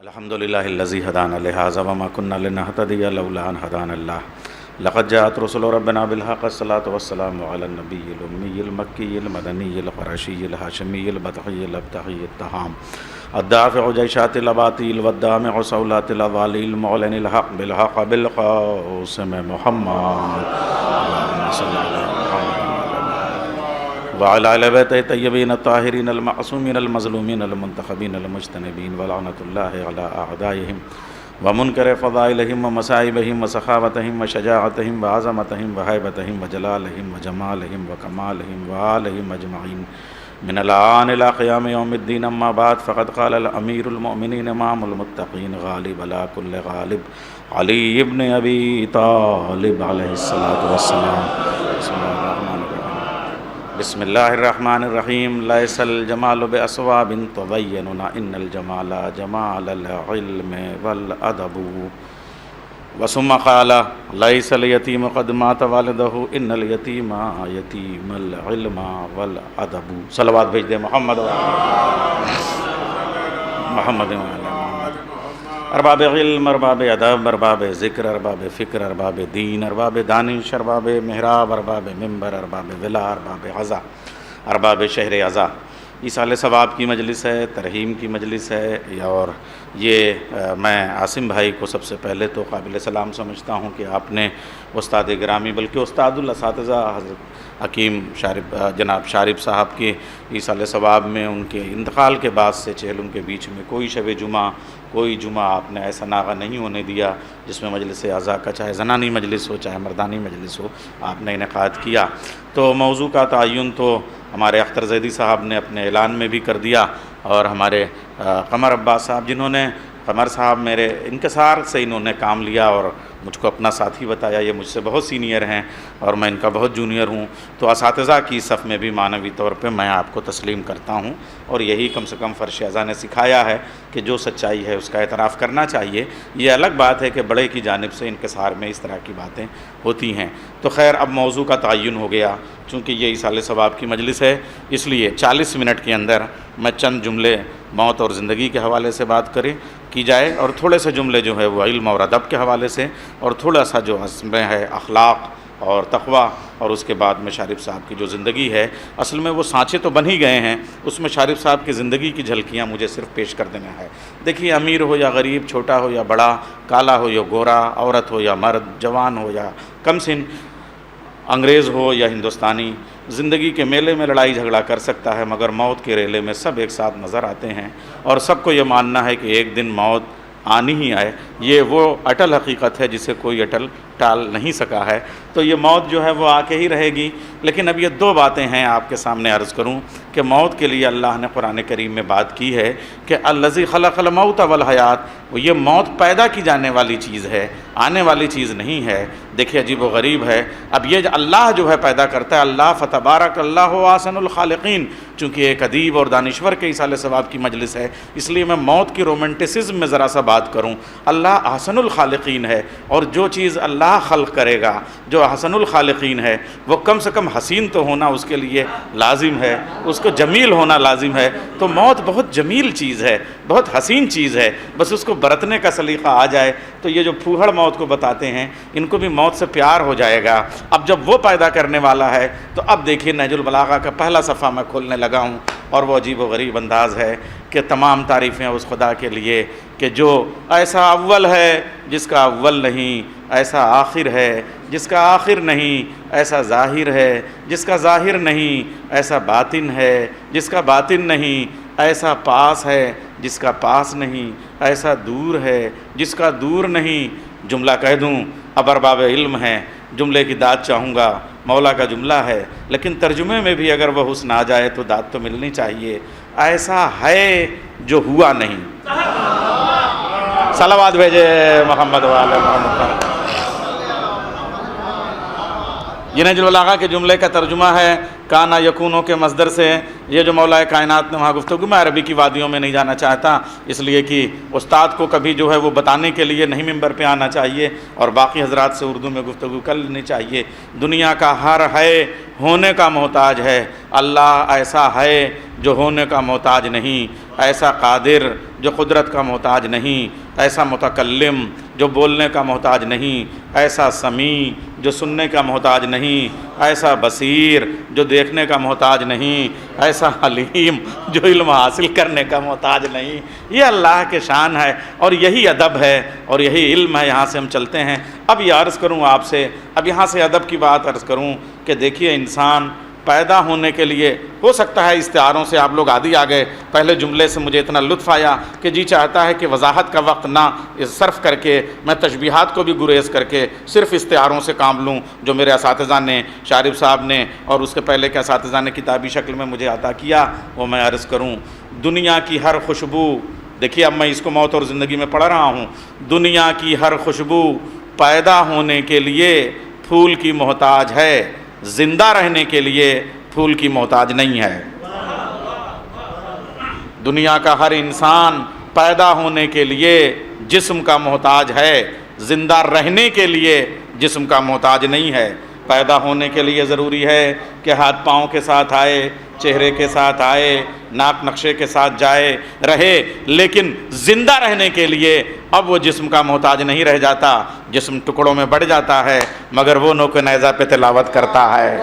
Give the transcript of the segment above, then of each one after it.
الحمد لله الذي هدانا لهذا وما كنا لنهتدي لولا أن هدانا الله لقد جاءت رسل ربنا بالحق الصلاة والسلام على النبي الأمي المكي المدني القرشي الهاشمي البطحي الأبتحي التهام الدافع جيشات الأباطيل والدامع صولات الأضاليل المعلن الحق بالحق بالقاسم محمد اللهم صل على محمد وعلى آل بيته الطيبين الطاهرين المعصومين المظلومين المنتخبين المجتنبين ولعنة الله على أعدائهم ومنكر فضائلهم ومصائبهم وسخاوتهم وشجاعتهم وعظمتهم وهيبتهم وجلالهم وجمالهم وكمالهم وآلهم أجمعين من الآن إلى قيام يوم الدين. أما بعد فقد قال الأمير المؤمنين إمام المتقين غالب على كل غالب علي بن أبي طالب عليه الصلاة والسلام. بسم الله الرحمن الرحيم. ليس الجمال بأصواب تبيننا إن الجمال جمال العلم والأدب. وثم قال ليس اليتيم قد مات والده إن اليتيم يتيم العلم والأدب. صلوات بھیج دے محمد محمد ارباب علم، ارباب ادب، ارباب ذکر، ارباب فکر، ارباب دین، ارباب دانش، ارباب محراب، ارباب منبر، ارباب ولا، ارباب عزا، ارباب شہر عزا. ایصال ثواب کی مجلس ہے، ترحیم کی مجلس ہے. اور یہ میں عاصم بھائی کو سب سے پہلے تو قابل سلام سمجھتا ہوں کہ آپ نے استاد گرامی بلکہ استاد الاساتذہ حضرت حکیم جناب شارب صاحب کے ایصال ثواب میں ان کے انتقال کے بعد سے چہلم کے بیچ میں کوئی شب جمعہ، کوئی جمعہ آپ نے ایسا ناغہ نہیں ہونے دیا جس میں مجلس عزا کا چاہے زنانی مجلس ہو چاہے مردانی مجلس ہو آپ نے انعقاد کیا. تو موضوع کا تعین تو ہمارے اختر زیدی صاحب نے اپنے اعلان میں بھی کر دیا، اور ہمارے قمر عباس صاحب جنہوں نے قمر صاحب میرے انکسار سے انہوں نے کام لیا اور مجھ کو اپنا ساتھی بتایا. یہ مجھ سے بہت سینئر ہیں اور میں ان کا بہت جونیئر ہوں. تو اساتذہ کی صف میں بھی معنوی طور پہ میں آپ کو تسلیم کرتا ہوں، اور یہی کم سے کم فرش اعضا نے سکھایا ہے کہ جو سچائی ہے اس کا اعتراف کرنا چاہیے. یہ الگ بات ہے کہ بڑے کی جانب سے انکسار میں اس طرح کی باتیں ہوتی ہیں. تو خیر اب موضوع کا تعین ہو گیا. چونکہ یہ ایصال ثواب کی مجلس ہے اس لیے 40 منٹ کے اندر میں چند جملے موت اور زندگی کے حوالے سے بات کی جائے، اور تھوڑے سے جملے جو ہے وہ علم اور ادب کے حوالے سے، اور تھوڑا سا جو اس میں ہے اخلاق اور تقوی، اور اس کے بعد میں شارب صاحب کی جو زندگی ہے، اصل میں وہ سانچے تو بن ہی گئے ہیں، اس میں شارب صاحب کی زندگی کی جھلکیاں مجھے صرف پیش کر دینا ہے. دیکھیے، امیر ہو یا غریب، چھوٹا ہو یا بڑا، کالا ہو یا گورا، عورت ہو یا مرد، جوان ہو یا کم سن، انگریز ہو یا ہندوستانی، زندگی کے میلے میں لڑائی جھگڑا کر سکتا ہے، مگر موت کے ریلے میں سب ایک ساتھ نظر آتے ہیں، اور سب کو یہ ماننا ہے کہ ایک دن موت آنی ہی آئے. یہ وہ اٹل حقیقت ہے جسے کوئی اٹل ٹال نہیں سکا ہے. تو یہ موت جو ہے وہ آ کے ہی رہے گی. لیکن اب یہ دو باتیں ہیں آپ کے سامنے عرض کروں کہ موت کے لیے اللہ نے قرآن کریم میں بات کی ہے کہ الذی خلق الموت والحیات. یہ موت پیدا کی جانے والی چیز ہے، آنے والی چیز نہیں ہے. دیکھیے عجیب و غریب ہے. اب یہ اللہ جو ہے پیدا کرتا ہے، اللہ فتبارک اللہ احسن الخالقین. چونکہ ایک ادیب اور دانشور کے ایصال ثواب کی مجلس ہے، اس لیے میں موت کی رومنٹسزم میں ذرا سا بات کروں. اللہ احسن الخالقین ہے، اور جو چیز اللہ خلق کرے گا، جو احسن الخالقین ہے، وہ کم سے کم حسین تو ہونا اس کے لیے لازم ہے، اس کو جمیل ہونا لازم ہے. تو موت بہت جمیل چیز ہے، بہت حسین چیز ہے، بس اس کو برتنے کا سلیقہ آ جائے. تو یہ جو پھوہڑ موت کو بتاتے ہیں، ان کو بھی موت سے پیار ہو جائے گا. اب جب وہ پیدا کرنے والا ہے تو اب دیکھیے نہج البلاغہ کا پہلا صفحہ میں کھولنے لگا ہوں، اور وہ عجیب و غریب انداز ہے کہ تمام تعریفیں اس خدا کے لیے کہ جو ایسا اول ہے جس کا اول نہیں، ایسا آخر ہے جس کا آخر نہیں، ایسا ظاہر ہے جس کا ظاہر نہیں، ایسا باطن ہے جس کا باطن نہیں، ایسا پاس ہے جس کا پاس نہیں، ایسا دور ہے جس کا دور نہیں. جملہ کہہ دوں، اب ارباب علم ہیں، جملے کی داد چاہوں گا. مولا کا جملہ ہے لیکن ترجمے میں بھی اگر وہ حسن آ جائے تو داد تو ملنی چاہیے. ایسا ہے جو ہوا نہیں. صلوات بھیجے محمد والے محمد. یہ نہج البلاغہ کے جملے کا ترجمہ ہے کانا یکونوں کے مصدر سے یہ جو مولا کائنات نے وہاں گفتگو، میں عربی کی وادیوں میں نہیں جانا چاہتا، اس لیے کہ استاد کو کبھی جو ہے وہ بتانے کے لیے نہیں ممبر پہ آنا چاہیے اور باقی حضرات سے اردو میں گفتگو کر لینی چاہیے۔ دنیا کا ہر ہے ہونے کا محتاج ہے، اللہ ایسا ہے جو ہونے کا محتاج نہیں، ایسا قادر جو قدرت کا محتاج نہیں، ایسا متکلم جو بولنے کا محتاج نہیں، ایسا سمیع جو سننے کا محتاج نہیں، ایسا بصیر جو دیکھنے کا محتاج نہیں، ایسا حلیم جو علم حاصل کرنے کا محتاج نہیں۔ یہ اللہ کے شان ہے اور یہی ادب ہے اور یہی علم ہے۔ یہاں سے ہم چلتے ہیں۔ اب یہ عرض کروں آپ سے، اب یہاں سے ادب کی بات عرض کروں کہ دیکھیے انسان پیدا ہونے کے لیے، ہو سکتا ہے استعاروں سے آپ لوگ عادی آ گئے، پہلے جملے سے مجھے اتنا لطف آیا کہ جی چاہتا ہے کہ وضاحت کا وقت نہ صرف کر کے میں تشبیہات کو بھی گریز کر کے صرف استعاروں سے کام لوں جو میرے اساتذہ نے، شارف صاحب نے اور اس کے پہلے کے اساتذہ نے کتابی شکل میں مجھے عطا کیا، وہ میں عرض کروں۔ دنیا کی ہر خوشبو، دیکھیے اب میں اس کو موت اور زندگی میں پڑھ رہا ہوں، دنیا کی ہر خوشبو پیدا ہونے کے لیے پھول کی محتاج ہے، زندہ رہنے کے لیے پھول کی محتاج نہیں ہے۔ دنیا کا ہر انسان پیدا ہونے کے لیے جسم کا محتاج ہے، زندہ رہنے کے لیے جسم کا محتاج نہیں ہے۔ پیدا ہونے کے لیے ضروری ہے کہ ہاتھ پاؤں کے ساتھ آئے، چہرے کے ساتھ آئے، ناک نقشے کے ساتھ جائے رہے، لیکن زندہ رہنے کے لیے اب وہ جسم کا محتاج نہیں رہ جاتا۔ جسم ٹکڑوں میں بڑھ جاتا ہے مگر وہ نوک نیزہ پہ تلاوت کرتا ہے۔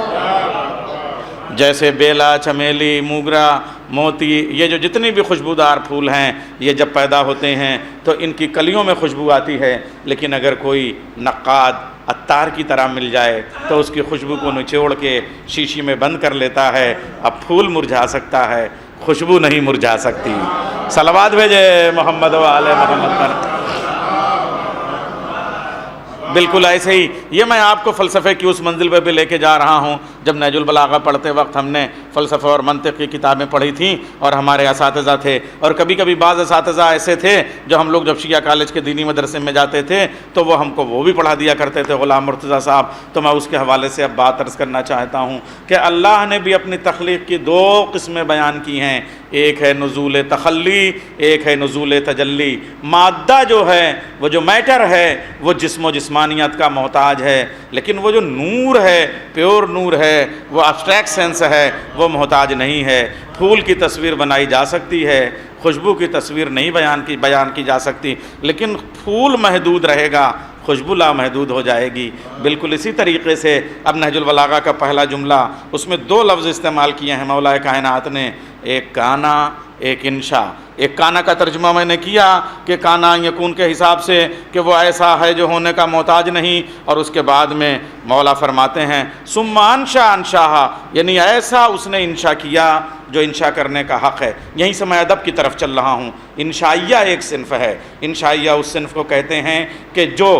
جیسے بیلا، چمیلی، موگرا، موتی، یہ جو جتنی بھی خوشبودار پھول ہیں، یہ جب پیدا ہوتے ہیں تو ان کی کلیوں میں خوشبو آتی ہے، لیکن اگر کوئی نقاد عطار کی طرح مل جائے تو اس کی خوشبو کو نچوڑ کے شیشی میں بند کر لیتا ہے۔ اب پھول مرجھا سکتا ہے، خوشبو نہیں مرجھا سکتی۔ صلوات بھیجے محمد و آل محمد پر۔ بالکل ایسے ہی یہ میں آپ کو فلسفے کی اس منزل پہ بھی لے کے جا رہا ہوں۔ جب نہج البلاغہ پڑھتے وقت ہم نے فلسفہ اور منطق کی کتابیں پڑھی تھیں اور ہمارے اساتذہ تھے، اور کبھی کبھی بعض اساتذہ ایسے تھے جو ہم لوگ جب شیعہ کالج کے دینی مدرسے میں جاتے تھے تو وہ ہم کو وہ بھی پڑھا دیا کرتے تھے، غلام مرتضیٰ صاحب۔ تو میں اس کے حوالے سے اب بات عرض کرنا چاہتا ہوں کہ اللہ نے بھی اپنی تخلیق کی دو قسمیں بیان کی ہیں، ایک ہے نزول تخلی، ایک ہے نزول تجلی۔ مادہ جو ہے، وہ جو میٹر ہے، وہ جسم و جسمانیت کا محتاج ہے، لیکن وہ جو نور ہے، پیور نور ہے، وہ ابسٹریکٹ سینس ہے، وہ محتاج نہیں ہے۔ پھول کی تصویر بنائی جا سکتی ہے، خوشبو کی تصویر نہیں بیان کی جا سکتی، لیکن پھول محدود رہے گا، خوشبو لامحدود ہو جائے گی۔ بالکل اسی طریقے سے اب نہج البلاغہ کا پہلا جملہ، اس میں دو لفظ استعمال کیے ہیں مولا کائنات نے، ایک کانا، ایک انشا۔ ایک کانا کا ترجمہ میں نے کیا کہ کانا یکون کے حساب سے کہ وہ ایسا ہے جو ہونے کا محتاج نہیں، اور اس کے بعد میں مولا فرماتے ہیں ثم انشا انشاہا، یعنی ایسا اس نے انشا کیا جو انشا کرنے کا حق ہے۔ یہیں سے میں ادب کی طرف چل رہا ہوں۔ انشائیہ ایک صنف ہے، انشائیہ اس صنف کو کہتے ہیں کہ جو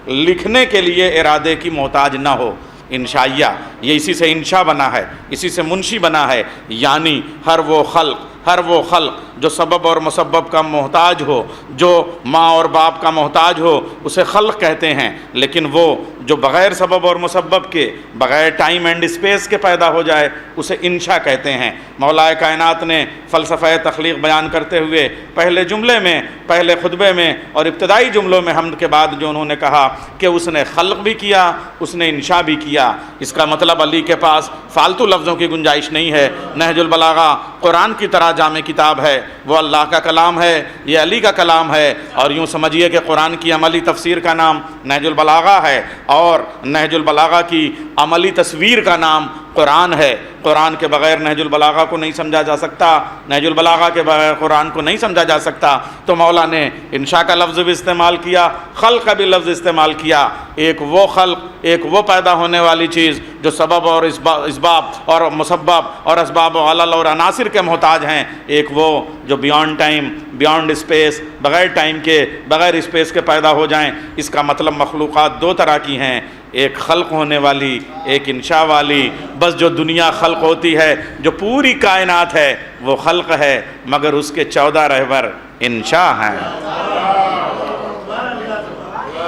لکھنے کے لیے ارادے کی محتاج نہ ہو۔ انشائیہ یہ اسی سے انشا بنا ہے، اسی سے منشی بنا ہے، یعنی ہر وہ خلق جو سبب اور مسبب کا محتاج ہو، جو ماں اور باپ کا محتاج ہو، اسے خلق کہتے ہیں۔ لیکن وہ جو بغیر سبب اور مسبب کے، بغیر ٹائم اینڈ اسپیس کے پیدا ہو جائے، اسے انشا کہتے ہیں۔ مولا کائنات نے فلسفہ تخلیق بیان کرتے ہوئے پہلے جملے میں، پہلے خطبے میں اور ابتدائی جملوں میں حمد کے بعد جو انہوں نے کہا کہ اس نے خلق بھی کیا، اس نے انشا بھی کیا، اس کا مطلب علی کے پاس فالتو لفظوں کی گنجائش نہیں ہے۔ نہج البلاغہ قرآن کی طرح جامع کتاب ہے، وہ اللہ کا کلام ہے، یہ علی کا کلام ہے، اور یوں سمجھیے کہ قرآن کی عملی تفسیر کا نام نہج البلاغہ ہے اور نہج البلاغہ کی عملی تصویر کا نام قرآن ہے۔ قرآن کے بغیر نہج البلاغہ کو نہیں سمجھا جا سکتا، نہج البلاغہ کے بغیر قرآن کو نہیں سمجھا جا سکتا۔ تو مولا نے انشاء کا لفظ بھی استعمال کیا، خلق کا بھی لفظ استعمال کیا۔ ایک وہ خلق، ایک وہ پیدا ہونے والی چیز جو سبب اور اسباب اور مسبب اور اسباب و علل اور عناصر کے محتاج ہیں، ایک وہ جو بیانڈ ٹائم، بیانڈ اسپیس، بغیر ٹائم کے، بغیر اسپیس کے پیدا ہو جائیں۔ اس کا مطلب مخلوقات دو طرح کی ہیں، ایک خلق ہونے والی، ایک انشاء والی۔ بس جو دنیا خلق ہوتی ہے، جو پوری کائنات ہے، وہ خلق ہے، مگر اس کے 14 رہبر انشاء ہیں۔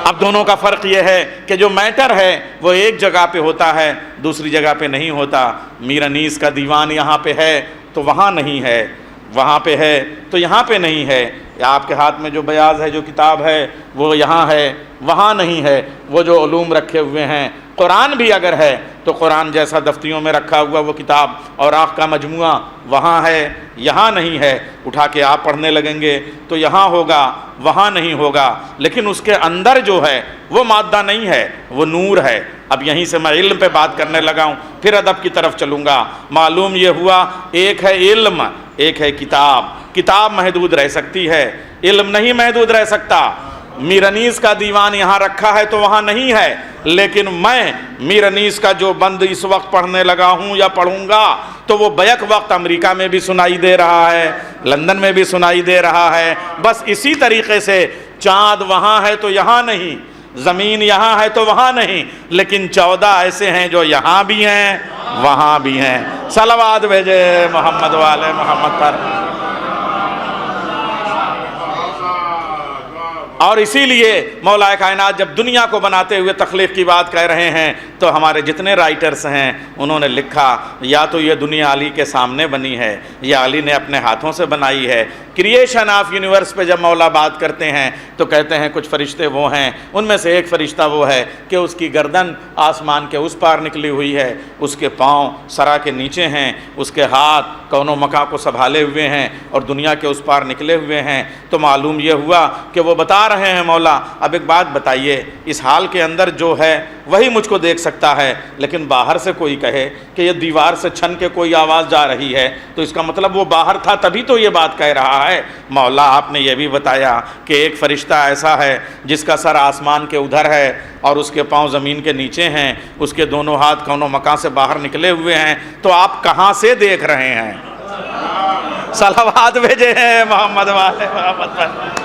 اب دونوں کا فرق یہ ہے کہ جو میٹر ہے وہ ایک جگہ پہ ہوتا ہے، دوسری جگہ پہ نہیں ہوتا۔ میر انیس کا دیوان یہاں پہ ہے تو وہاں نہیں ہے، وہاں پہ ہے تو یہاں پہ نہیں ہے۔ یا آپ کے ہاتھ میں جو بیاض ہے، جو کتاب ہے، وہ یہاں ہے، وہاں نہیں ہے۔ وہ جو علوم رکھے ہوئے ہیں، قرآن بھی اگر ہے تو قرآن جیسا دفتیوں میں رکھا ہوا وہ کتاب اور آنکھ کا مجموعہ وہاں ہے، یہاں نہیں ہے۔ اٹھا کے آپ پڑھنے لگیں گے تو یہاں ہوگا، وہاں نہیں ہوگا، لیکن اس کے اندر جو ہے وہ مادہ نہیں ہے، وہ نور ہے۔ اب یہیں سے میں علم پہ بات کرنے لگا ہوں، پھر ادب کی طرف چلوں گا۔ معلوم یہ ہوا ایک ہے علم، ایک ہے کتاب۔ کتاب محدود رہ سکتی ہے، علم نہیں محدود رہ سکتا۔ میر انیس کا دیوان یہاں رکھا ہے تو وہاں نہیں ہے، لیکن میں میر انیس کا جو بند اس وقت پڑھنے لگا ہوں یا پڑھوں گا تو وہ بیک وقت امریکہ میں بھی سنائی دے رہا ہے، لندن میں بھی سنائی دے رہا ہے۔ بس اسی طریقے سے چاند وہاں ہے تو یہاں نہیں، زمین یہاں ہے تو وہاں نہیں، لیکن 14 ایسے ہیں جو یہاں بھی ہیں وہاں بھی ہیں۔ صلوات بھیجے محمد والے محمد پر۔ اور اسی لیے مولا کائنات جب دنیا کو بناتے ہوئے تخلیق کی بات کہہ رہے ہیں تو ہمارے جتنے رائٹرز ہیں انہوں نے لکھا یا تو یہ دنیا علی کے سامنے بنی ہے یا علی نے اپنے ہاتھوں سے بنائی ہے۔ کریشن آف یونیورس پہ جب مولا بات کرتے ہیں تو کہتے ہیں کچھ فرشتے وہ ہیں، ان میں سے ایک فرشتہ وہ ہے کہ اس کی گردن آسمان کے اس پار نکلی ہوئی ہے، اس کے پاؤں سرا کے نیچے ہیں، اس کے ہاتھ کون و مکان کو سنبھالے ہوئے ہیں اور دنیا کے اس پار نکلے ہوئے ہیں۔ تو معلوم یہ ہوا کہ وہ بتا رہے ہیں مولا اب ایک بات بتائیے، اس حال کے اندر جو ہے وہی مجھ کو دیکھ سکتا ہے، لیکن باہر سے کوئی کہے کہ یہ دیوار سے چھن کے کوئی آواز جا رہی ہے تو اس کا مطلب وہ باہر تھا تبھی تو یہ بات کہہ رہا ہے۔ مولا آپ نے یہ بھی بتایا کہ ایک فرشتہ ایسا ہے جس کا سر آسمان کے ادھر ہے اور اس کے پاؤں زمین کے نیچے ہیں، اس کے دونوں ہاتھ کونوں مکان سے باہر نکلے ہوئے ہیں، تو آپ کہاں سے دیکھ رہے ہیں؟ صلوات بھیجے ہیں محمد والے محمد پر۔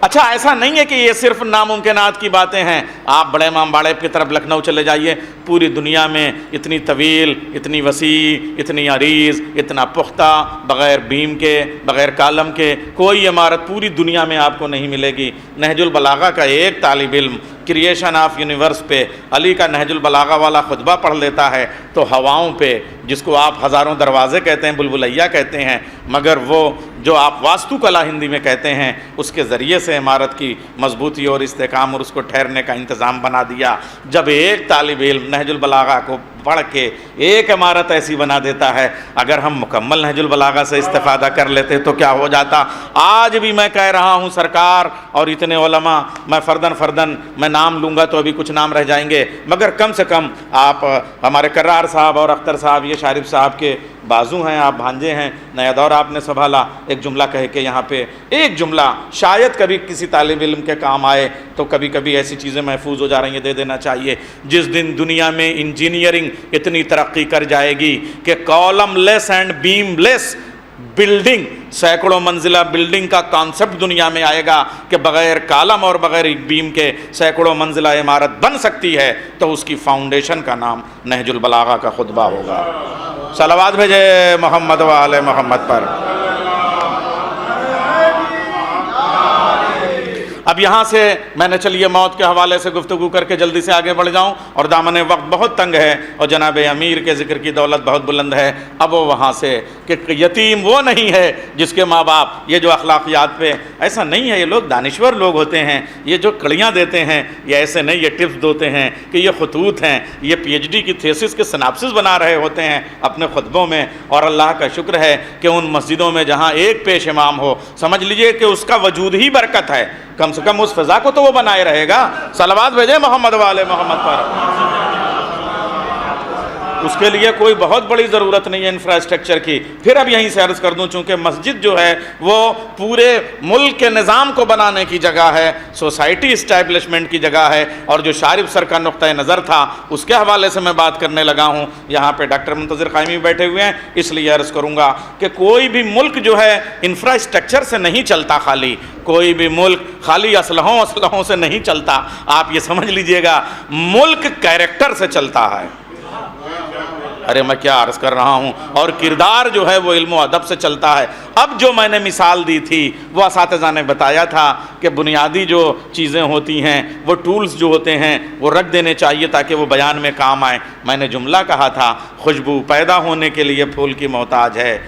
اچھا ایسا نہیں ہے کہ یہ صرف ناممکنات کی باتیں ہیں۔ آپ بڑے امام باڑے کی طرف لکھنؤ چلے جائیے، پوری دنیا میں اتنی طویل، اتنی وسیع، اتنی عریض، اتنا پختہ، بغیر بیم کے، بغیر کالم کے کوئی عمارت پوری دنیا میں آپ کو نہیں ملے گی۔ نہج البلاغہ کا ایک طالب علم کریشن آف یونیورس پہ علی کا نہج البلاغہ والا خطبہ پڑھ لیتا ہے تو ہواؤں پہ، جس کو آپ ہزاروں دروازے کہتے ہیں، بلبلیہ کہتے ہیں، مگر وہ جو آپ واستو کلا ہندی میں کہتے ہیں، اس کے ذریعے سے عمارت کی مضبوطی اور استحکام اور اس کو ٹھہرنے کا انتظام بنا دیا۔ جب ایک طالب علم نہج البلاغہ کو پڑھ کے ایک عمارت ایسی بنا دیتا ہے، اگر ہم مکمل نہج البلاغہ سے استفادہ کر لیتے تو کیا ہو جاتا۔ آج بھی میں کہہ رہا ہوں سرکار اور اتنے علماء، میں فردن میں نام لوں گا تو ابھی کچھ نام رہ جائیں گے، مگر کم سے کم آپ ہمارے کرار صاحب اور اختر صاحب یہ شارف صاحب کے بازو ہیں، آپ بھانجے ہیں، نیا دور آپ نے سنبھالا، ایک جملہ کہہ کے یہاں پہ ایک جملہ شاید کبھی کسی طالب علم کے کام آئے تو کبھی کبھی ایسی چیزیں محفوظ ہو جا رہی ہیں، دے دینا چاہیے۔ جس دن دنیا میں انجینئرنگ اتنی ترقی کر جائے گی کہ column less and beam less building, سینکڑوں منزلہ بلڈنگ کا کانسیپٹ دنیا میں آئے گا کہ بغیر کالم اور بغیر بیم کے سینکڑوں منزلہ عمارت بن سکتی ہے، تو اس کی فاؤنڈیشن کا نام نہج البلاغہ کا خطبہ ہوگا۔ صلوات بھیجے محمد وآل محمد پر۔ اب یہاں سے میں نے چلیے موت کے حوالے سے گفتگو کر کے جلدی سے آگے بڑھ جاؤں، اور دامن وقت بہت تنگ ہے اور جناب امیر کے ذکر کی دولت بہت بلند ہے۔ اب وہ وہاں سے کہ یتیم وہ نہیں ہے جس کے ماں باپ، یہ جو اخلاقیات پہ ایسا نہیں ہے، یہ لوگ دانشور لوگ ہوتے ہیں، یہ جو کڑیاں دیتے ہیں یہ ایسے نہیں، یہ ٹپس دیتے ہیں کہ یہ خطوط ہیں، یہ پی ایچ ڈی کی تھیسس کے سناپسس بنا رہے ہوتے ہیں اپنے خطبوں میں۔ اور اللہ کا شکر ہے کہ ان مسجدوں میں جہاں ایک پیش امام ہو، سمجھ لیجئے کہ اس کا وجود ہی برکت ہے، کم سے کم اس فضا کو تو وہ بنائے رہے گا۔ صلوات بھیجے محمد والے محمد پر۔ اس کے لیے کوئی بہت بڑی ضرورت نہیں ہے انفراسٹرکچر کی۔ پھر اب یہیں سے عرض کر دوں، چونکہ مسجد جو ہے وہ پورے ملک کے نظام کو بنانے کی جگہ ہے، سوسائٹی اسٹیبلشمنٹ کی جگہ ہے، اور جو شارف سر کا نقطۂ نظر تھا اس کے حوالے سے میں بات کرنے لگا ہوں۔ یہاں پہ ڈاکٹر منتظر قائمی بیٹھے ہوئے ہیں، اس لیے عرض کروں گا کہ کوئی بھی ملک جو ہے انفراسٹرکچر سے نہیں چلتا، خالی کوئی بھی ملک خالی اسلحوں سے نہیں چلتا۔ آپ یہ سمجھ لیجئے گا، ملک کیریکٹر سے چلتا ہے۔ ارے میں کیا عرض کر رہا ہوں. اور کردار جو ہے وہ علم و ادب سے چلتا ہے. اب جو میں نے مثال دی تھی وہ اساتذہ نے بتایا تھا کہ بنیادی جو چیزیں ہوتی ہیں وہ ٹولز جو ہوتے ہیں وہ رکھ دینے چاہیے تاکہ وہ بیان میں کام آئے. میں نے جملہ کہا تھا خوشبو پیدا ہونے کے لیے پھول کی محتاج ہے,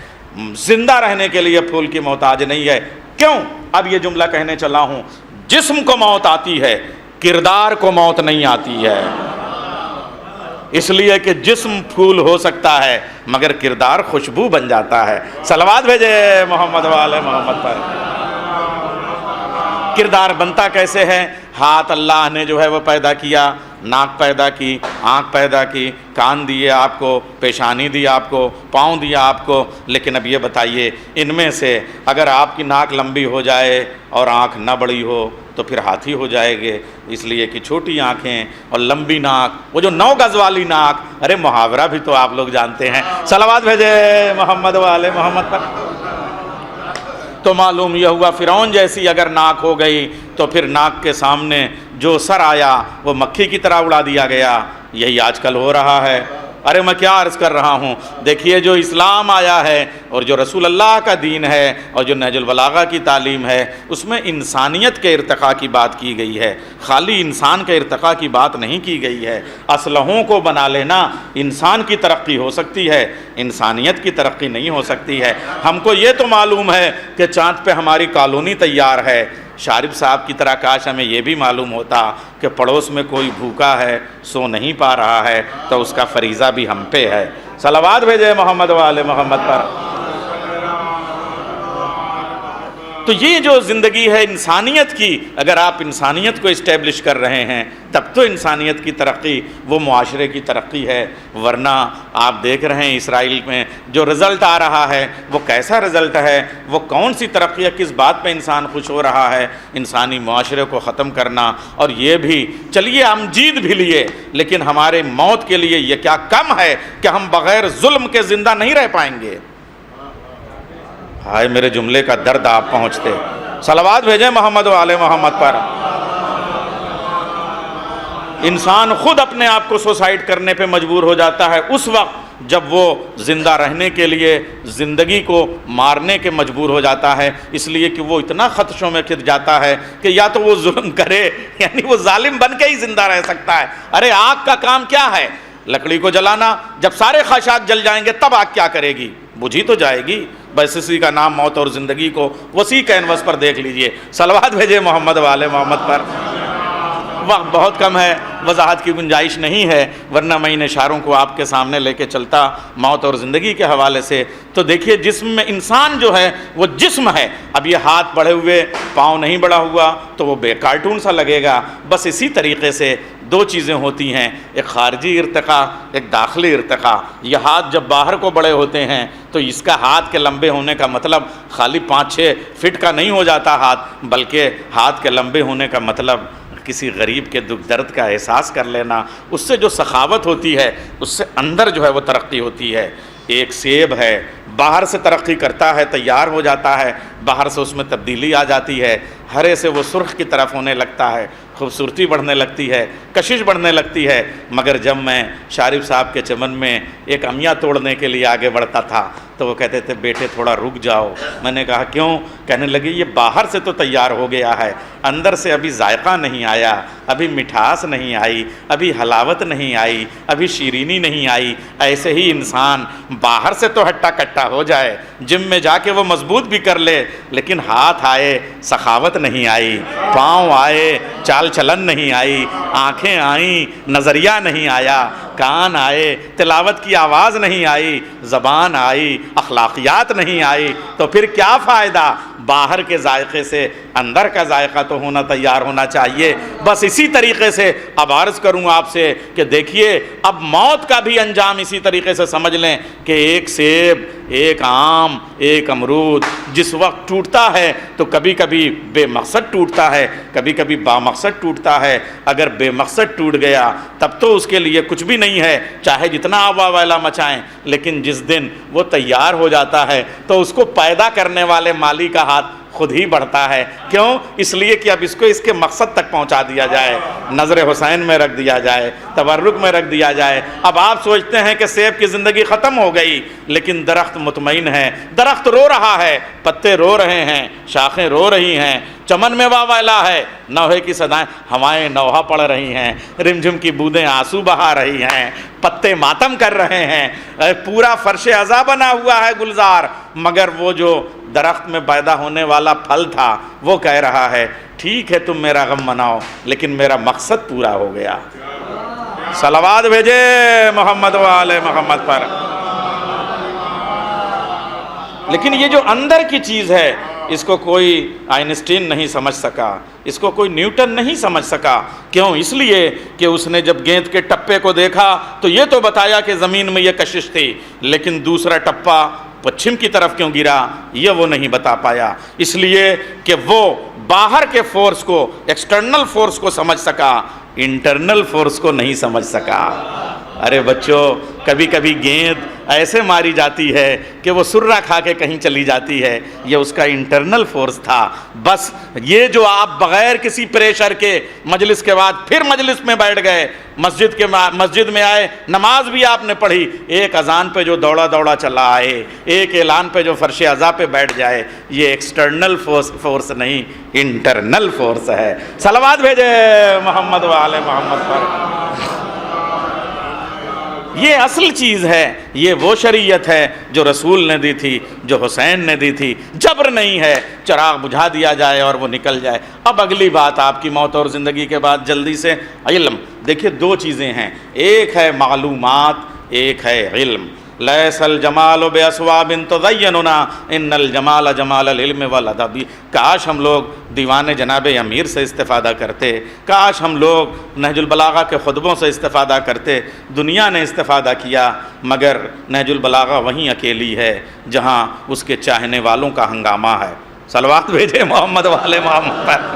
زندہ رہنے کے لیے پھول کی محتاج نہیں ہے. کیوں؟ اب یہ جملہ کہنے چلا ہوں, جسم کو موت آتی ہے, کردار کو موت نہیں آتی ہے. اس لیے کہ جسم پھول ہو سکتا ہے مگر کردار خوشبو بن جاتا ہے. صلوات بھیجے محمد والے محمد پر. کردار بنتا کیسے ہے؟ ہاتھ اللہ نے جو ہے وہ پیدا کیا, ناک پیدا کی, آنکھ پیدا کی, کان دیے آپ کو, پیشانی دی آپ کو, پاؤں دیا آپ کو. لیکن اب یہ بتائیے ان میں سے اگر آپ کی ناک لمبی ہو جائے اور آنکھ نہ بڑی ہو تو پھر ہاتھی ہو جائے گے. اس لیے کہ چھوٹی آنکھیں اور لمبی ناک, وہ جو 9 گز والی ناک, ارے محاورہ بھی تو آپ لوگ جانتے ہیں. صلوات بھیجے محمد والے محمد پر. تو معلوم یہ ہوا فرعون جیسی اگر ناک ہو گئی تو پھر ناک کے سامنے جو سر آیا وہ مکھی کی طرح اڑا دیا گیا. یہی آج کل ہو رہا ہے. ارے میں کیا عرض کر رہا ہوں. دیکھیے جو اسلام آیا ہے اور جو رسول اللہ کا دین ہے اور جو نہج البلاغہ کی تعلیم ہے اس میں انسانیت کے ارتقاء کی بات کی گئی ہے, خالی انسان کے ارتقاء کی بات نہیں کی گئی ہے. اسلحوں کو بنا لینا انسان کی ترقی ہو سکتی ہے, انسانیت کی ترقی نہیں ہو سکتی ہے. ہم کو یہ تو معلوم ہے کہ چاند پہ ہماری کالونی تیار ہے. شارف صاحب کی طرح کاش ہمیں یہ بھی معلوم ہوتا کہ پڑوس میں کوئی بھوکا ہے, سو نہیں پا رہا ہے, تو اس کا فریضہ بھی ہم پہ ہے. صلوات بھیجے محمد والے محمد پر. تو یہ جو زندگی ہے انسانیت کی, اگر آپ انسانیت کو اسٹیبلش کر رہے ہیں تب تو انسانیت کی ترقی وہ معاشرے کی ترقی ہے. ورنہ آپ دیکھ رہے ہیں اسرائیل میں جو رزلٹ آ رہا ہے وہ کیسا رزلٹ ہے, وہ کون سی ترقی ہے, کس بات پہ انسان خوش ہو رہا ہے. انسانی معاشرے کو ختم کرنا. اور یہ بھی چلیے ہم جیت بھی لیے لیکن ہمارے موت کے لیے یہ کیا کم ہے کہ ہم بغیر ظلم کے زندہ نہیں رہ پائیں گے. ہائے میرے جملے کا درد آپ پہنچتے. صلوات بھیجیں محمد والے محمد پر. انسان خود اپنے آپ کو سوسائڈ کرنے پہ مجبور ہو جاتا ہے اس وقت جب وہ زندہ رہنے کے لیے زندگی کو مارنے کے مجبور ہو جاتا ہے. اس لیے کہ وہ اتنا خدشوں میں گر جاتا ہے کہ یا تو وہ ظلم کرے, یعنی وہ ظالم بن کے ہی زندہ رہ سکتا ہے. ارے آگ کا کام کیا ہے؟ لکڑی کو جلانا. جب سارے خاشاک جل جائیں گے تب آگ کیا کرے گی؟ بجھی تو جائے گی. بس اسی کا نام موت اور زندگی کو وسیع کینوس پر دیکھ لیجئے. صلوات بھیجے محمد والے محمد پر. وقت بہت کم ہے, وضاحت کی گنجائش نہیں ہے, ورنہ میں ان اشاروں کو آپ کے سامنے لے کے چلتا موت اور زندگی کے حوالے سے. تو دیکھیے جسم میں انسان جو ہے وہ جسم ہے. اب یہ ہاتھ بڑھے ہوئے, پاؤں نہیں بڑھا ہوا تو وہ بے کارٹون سا لگے گا. بس اسی طریقے سے 2 چیزیں ہوتی ہیں, ایک خارجی ارتقاء, ایک داخلی ارتقاء. یہ ہاتھ جب باہر کو بڑے ہوتے ہیں تو اس کا ہاتھ کے لمبے ہونے کا مطلب خالی 5-6 فٹ کا نہیں ہو جاتا ہاتھ, بلکہ ہاتھ کے لمبے ہونے کا مطلب کسی غریب کے دکھ درد کا احساس کر لینا. اس سے جو سخاوت ہوتی ہے اس سے اندر جو ہے وہ ترقی ہوتی ہے. ایک سیب ہے, باہر سے ترقی کرتا ہے, تیار ہو جاتا ہے, باہر سے اس میں تبدیلی آ جاتی ہے, ہرے سے وہ سرخ کی طرف ہونے لگتا ہے, خوبصورتی بڑھنے لگتی ہے, کشش بڑھنے لگتی ہے. مگر جب میں شارف صاحب کے چمن میں ایک امیہ توڑنے کے لیے آگے بڑھتا تھا تو وہ کہتے تھے بیٹے تھوڑا رک جاؤ. میں نے کہا کیوں؟ کہنے لگے یہ باہر سے تو تیار ہو گیا ہے, اندر سے ابھی ذائقہ نہیں آیا, ابھی مٹھاس نہیں آئی, ابھی حلاوت نہیں آئی, ابھی شیرینی نہیں آئی. ایسے ہی انسان باہر سے تو ہٹا کٹا ہو جائے, جم میں جا کے وہ مضبوط بھی کر لے, لیکن ہاتھ آئے سخاوت نہیں آئی, پاؤں آئے چال چلن نہیں آئی, آنکھیں آئیں نظریہ نہیں آیا, کان آئے تلاوت کی آواز نہیں آئی, زبان آئی اخلاقیات نہیں آئی, تو پھر کیا فائدہ؟ باہر کے ذائقے سے اندر کا ذائقہ تو ہونا تیار ہونا چاہیے. بس اسی طریقے سے اب عرض کروں آپ سے کہ دیکھیے اب موت کا بھی انجام اسی طریقے سے سمجھ لیں کہ ایک سیب, ایک آم, ایک امرود جس وقت ٹوٹتا ہے تو کبھی کبھی بے مقصد ٹوٹتا ہے, کبھی کبھی بامقصد ٹوٹتا ہے. اگر بے مقصد ٹوٹ گیا تب تو اس کے لیے کچھ بھی نہیں ہے, چاہے جتنا آوا ویلا مچائیں, لیکن جس دن وہ تیار ہو جاتا ہے تو اس کو پیدا کرنے والے مالی کا ہاتھ خود ہی بڑھتا ہے. کیوں؟ اس لیے کہ اب اس کو اس کے مقصد تک پہنچا دیا جائے, نظر حسین میں رکھ دیا جائے, تبرک میں رکھ دیا جائے. اب آپ سوچتے ہیں کہ سیب کی زندگی ختم ہو گئی, لیکن درخت مطمئن ہے, درخت رو رہا ہے, پتے رو رہے ہیں, شاخیں رو رہی ہیں, چمن میں واویلا ہے, نوحے کی صدائیں, ہوائیں نوحہ پڑھ رہی ہیں, رمجھم کی بوندیں آنسو بہا رہی ہیں, پتے ماتم کر رہے ہیں, پورا فرش عزا بنا ہوا ہے گلزار, مگر وہ جو درخت میں پیدا ہونے والا پھل تھا وہ کہہ رہا ہے ٹھیک ہے تم میرا غم مناؤ لیکن میرا مقصد پورا ہو گیا. صلوات بھیجے محمد و آل محمد پر. لیکن یہ جو اندر کی چیز ہے اس کو کوئی آئنسٹین نہیں سمجھ سکا, اس کو کوئی نیوٹن نہیں سمجھ سکا. کیوں؟ اس لیے کہ اس نے جب گیند کے ٹپے کو دیکھا تو یہ تو بتایا کہ زمین میں یہ کشش تھی, لیکن دوسرا ٹپا پچھم کی طرف کیوں گرا یہ وہ نہیں بتا پایا. اس لیے کہ وہ باہر کے فورس کو, ایکسٹرنل فورس کو سمجھ سکا, انٹرنل فورس کو نہیں سمجھ سکا. ارے بچوں, کبھی کبھی گیند ایسے ماری جاتی ہے کہ وہ سرہ کھا کے کہیں چلی جاتی ہے, یہ اس کا انٹرنل فورس تھا. بس یہ جو آپ بغیر کسی پریشر کے مجلس کے بعد پھر مجلس میں بیٹھ گئے, مسجد میں آئے, نماز بھی آپ نے پڑھی, ایک اذان پہ جو دوڑا چلا آئے, ایک اعلان پہ جو فرش عزا پہ بیٹھ جائے, یہ ایکسٹرنل فورس نہیں, انٹرنل فورس ہے. صلوات بھیجے محمد و آل محمد پر. یہ اصل چیز ہے, یہ وہ شریعت ہے جو رسول نے دی تھی, جو حسین نے دی تھی. جبر نہیں ہے, چراغ بجھا دیا جائے اور وہ نکل جائے. اب اگلی بات آپ کی موت اور زندگی کے بعد جلدی سے علم. دیکھیے دو چیزیں ہیں, ایک ہے معلومات, ایک ہے علم. لیس الجمال باسواب تزیننا ان الجمال جمال العلم والادب. کاش ہم لوگ دیوان جناب امیر سے استفادہ کرتے, کاش ہم لوگ نہج البلاغہ کے خطبوں سے استفادہ کرتے. دنیا نے استفادہ کیا مگر نہج البلاغہ وہیں اکیلی ہے جہاں اس کے چاہنے والوں کا ہنگامہ ہے. صلوات بھیجے محمد والے محمد پر.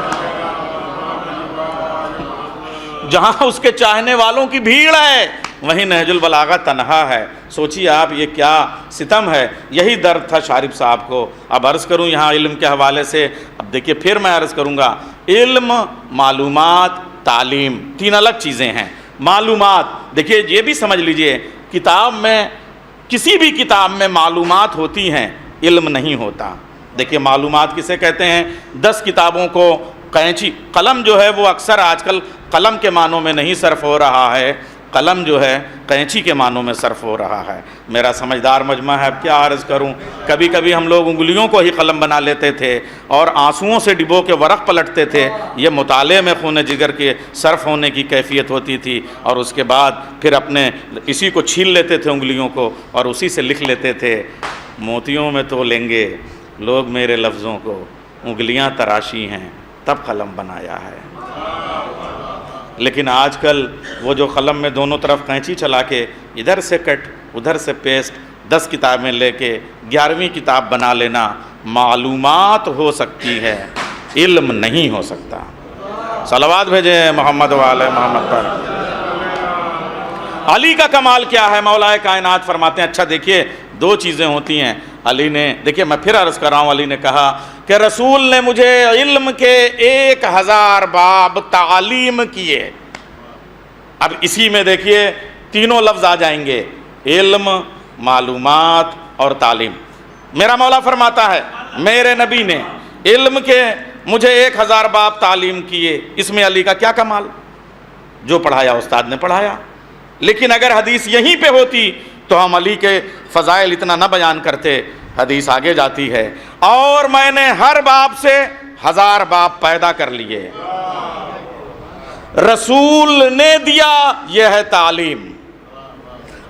جہاں اس کے چاہنے والوں کی بھیڑ ہے وہیں نہج البلاغہ تنہا ہے. سوچیے آپ یہ کیا ستم ہے. یہی درد تھا شارب صاحب کو. اب عرض کروں یہاں علم کے حوالے سے, اب دیکھیے پھر میں عرض کروں گا, علم, معلومات, تعلیم تین الگ چیزیں ہیں. معلومات دیکھیے یہ بھی سمجھ لیجئے, کتاب میں, کسی بھی کتاب میں معلومات ہوتی ہیں, علم نہیں ہوتا. دیکھیے معلومات کسے کہتے ہیں؟ 10 کتابوں کو قینچی, قلم جو ہے وہ اکثر آج کل قلم کے معنوں میں نہیں صرف ہو رہا ہے, قلم جو ہے قینچی کے معنوں میں صرف ہو رہا ہے. میرا سمجھدار مجمع ہے, اب کیا عرض کروں. کبھی کبھی ہم لوگ انگلیوں کو ہی قلم بنا لیتے تھے اور آنسوؤں سے ڈبو کے ورق پلٹتے تھے. یہ مطالعے میں خون جگر کے صرف ہونے کی کیفیت ہوتی تھی, اور اس کے بعد پھر اپنے اسی کو چھیل لیتے تھے انگلیوں کو اور اسی سے لکھ لیتے تھے. موتیوں میں تو لیں گے لوگ میرے لفظوں کو, انگلیاں تراشی ہیں تب قلم بنایا ہے. لیکن آج کل وہ جو قلم میں دونوں طرف قینچی چلا کے ادھر سے کٹ ادھر سے پیسٹ 10 کتابیں لے کے 11ویں کتاب بنا لینا, معلومات ہو سکتی ہے, علم نہیں ہو سکتا. صلوات بھیجیں محمد و آل محمد پر. علی کا کمال کیا ہے؟ مولا کائنات فرماتے ہیں, اچھا دیکھیے دو چیزیں ہوتی ہیں. علی نے, دیکھیے میں پھر عرض کر رہا ہوں, علی نے کہا کہ رسول نے مجھے علم کے 1000 باب تعلیم کیے. اب اسی میں دیکھیے تینوں لفظ آ جائیں گے, علم, معلومات اور تعلیم. میرا مولا فرماتا ہے میرے نبی نے علم کے مجھے 1000 باب تعلیم کیے. اس میں علی کا کیا کمال, جو پڑھایا استاد نے پڑھایا. لیکن اگر حدیث یہیں پہ ہوتی تو ہم علی کے فضائل اتنا نہ بیان کرتے. حدیث آگے جاتی ہے, اور میں نے ہر باب سے 1000 باب پیدا کر لیے. رسول نے دیا, یہ ہے تعلیم.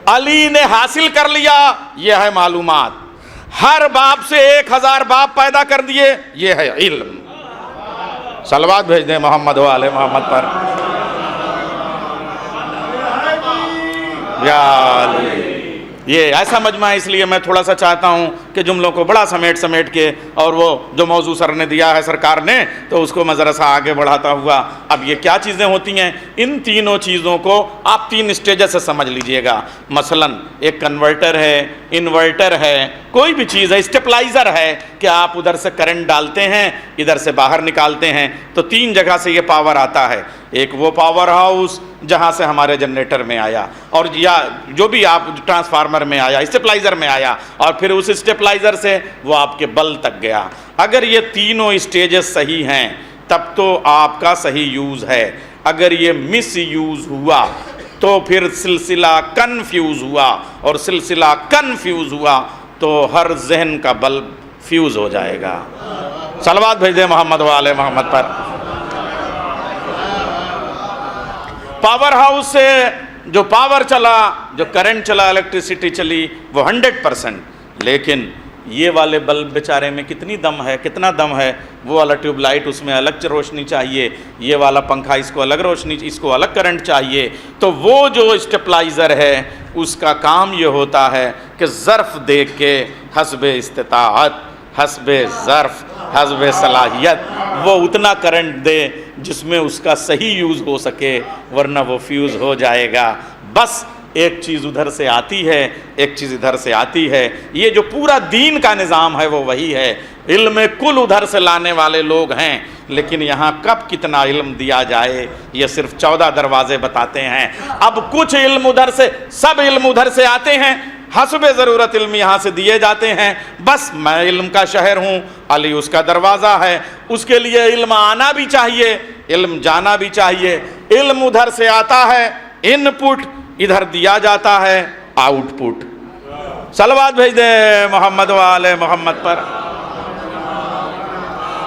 علی نے حاصل کر لیا, یہ ہے معلومات. ہر باب سے 1000 باب پیدا کر دیے, یہ ہے علم. صلوات بھیج دیں محمد و آل محمد پر. یا علی یہ ایسا مجمع ہے، اس لیے میں تھوڑا سا چاہتا ہوں کہ جملوں کو بڑا سمیٹ کے، اور وہ جو موضوع سر نے دیا ہے سرکار نے، تو اس کو میں ذرا سا آگے بڑھاتا ہوا. اب یہ کیا چیزیں ہوتی ہیں؟ ان تینوں چیزوں کو آپ 3 اسٹیجز سے سمجھ لیجئے گا. مثلا ایک کنورٹر ہے، انورٹر ہے، کوئی بھی چیز ہے، اسٹیپلائزر ہے کہ آپ ادھر سے کرنٹ ڈالتے ہیں، ادھر سے باہر نکالتے ہیں، تو 3 جگہ سے یہ پاور آتا ہے. ایک وہ پاور ہاؤس جہاں سے ہمارے جنریٹر میں آیا، اور یا جو بھی آپ ٹرانسفارمر میں آیا، اسٹیپلائزر میں آیا، اور پھر اس اسٹیپلائزر سے وہ آپ کے بلب تک گیا. اگر یہ تینوں اسٹیجز صحیح ہیں تب تو آپ کا صحیح یوز ہے. اگر یہ مس یوز ہوا تو پھر سلسلہ کنفیوز ہوا، اور سلسلہ کنفیوز ہوا تو ہر ذہن کا بلب فیوز ہو جائے گا. صلوات بھیج دیں محمد و آل محمد پر. پاور ہاؤس سے جو پاور چلا، جو کرنٹ چلا، الیکٹریسٹی چلی، وہ 100%. لیکن یہ والے بلب بیچارے میں کتنی دم ہے، کتنا دم ہے. وہ والا ٹیوب لائٹ اس میں الگ روشنی چاہیے، یہ والا پنکھا اس کو الگ روشنی، اس کو الگ کرنٹ چاہیے. تو وہ جو اسٹیپلائزر ہے اس کا کام یہ ہوتا ہے کہ ظرف دیکھ کے حسب استطاعت، حسب ظرف، حسب صلاحیت وہ اتنا کرنٹ دے جس میں اس کا صحیح یوز ہو سکے، ورنہ وہ فیوز ہو جائے گا. بس ایک چیز ادھر سے آتی ہے، ایک چیز ادھر سے آتی ہے. یہ جو پورا دین کا نظام ہے وہ وہی ہے. علم کل ادھر سے لانے والے لوگ ہیں، لیکن یہاں کب کتنا علم دیا جائے یہ صرف 14 دروازے بتاتے ہیں. اب کچھ علم ادھر سے، سب علم ادھر سے آتے ہیں، حسب ضرورت علم یہاں سے دیے جاتے ہیں. بس میں علم کا شہر ہوں، علی اس کا دروازہ ہے. اس کے لیے علم آنا بھی چاہیے، علم جانا بھی چاہیے. علم ادھر سے آتا ہے، ان پٹ ادھر دیا جاتا ہے، آؤٹ پٹ. صلوات بھیج دیں محمد و آل محمد پر.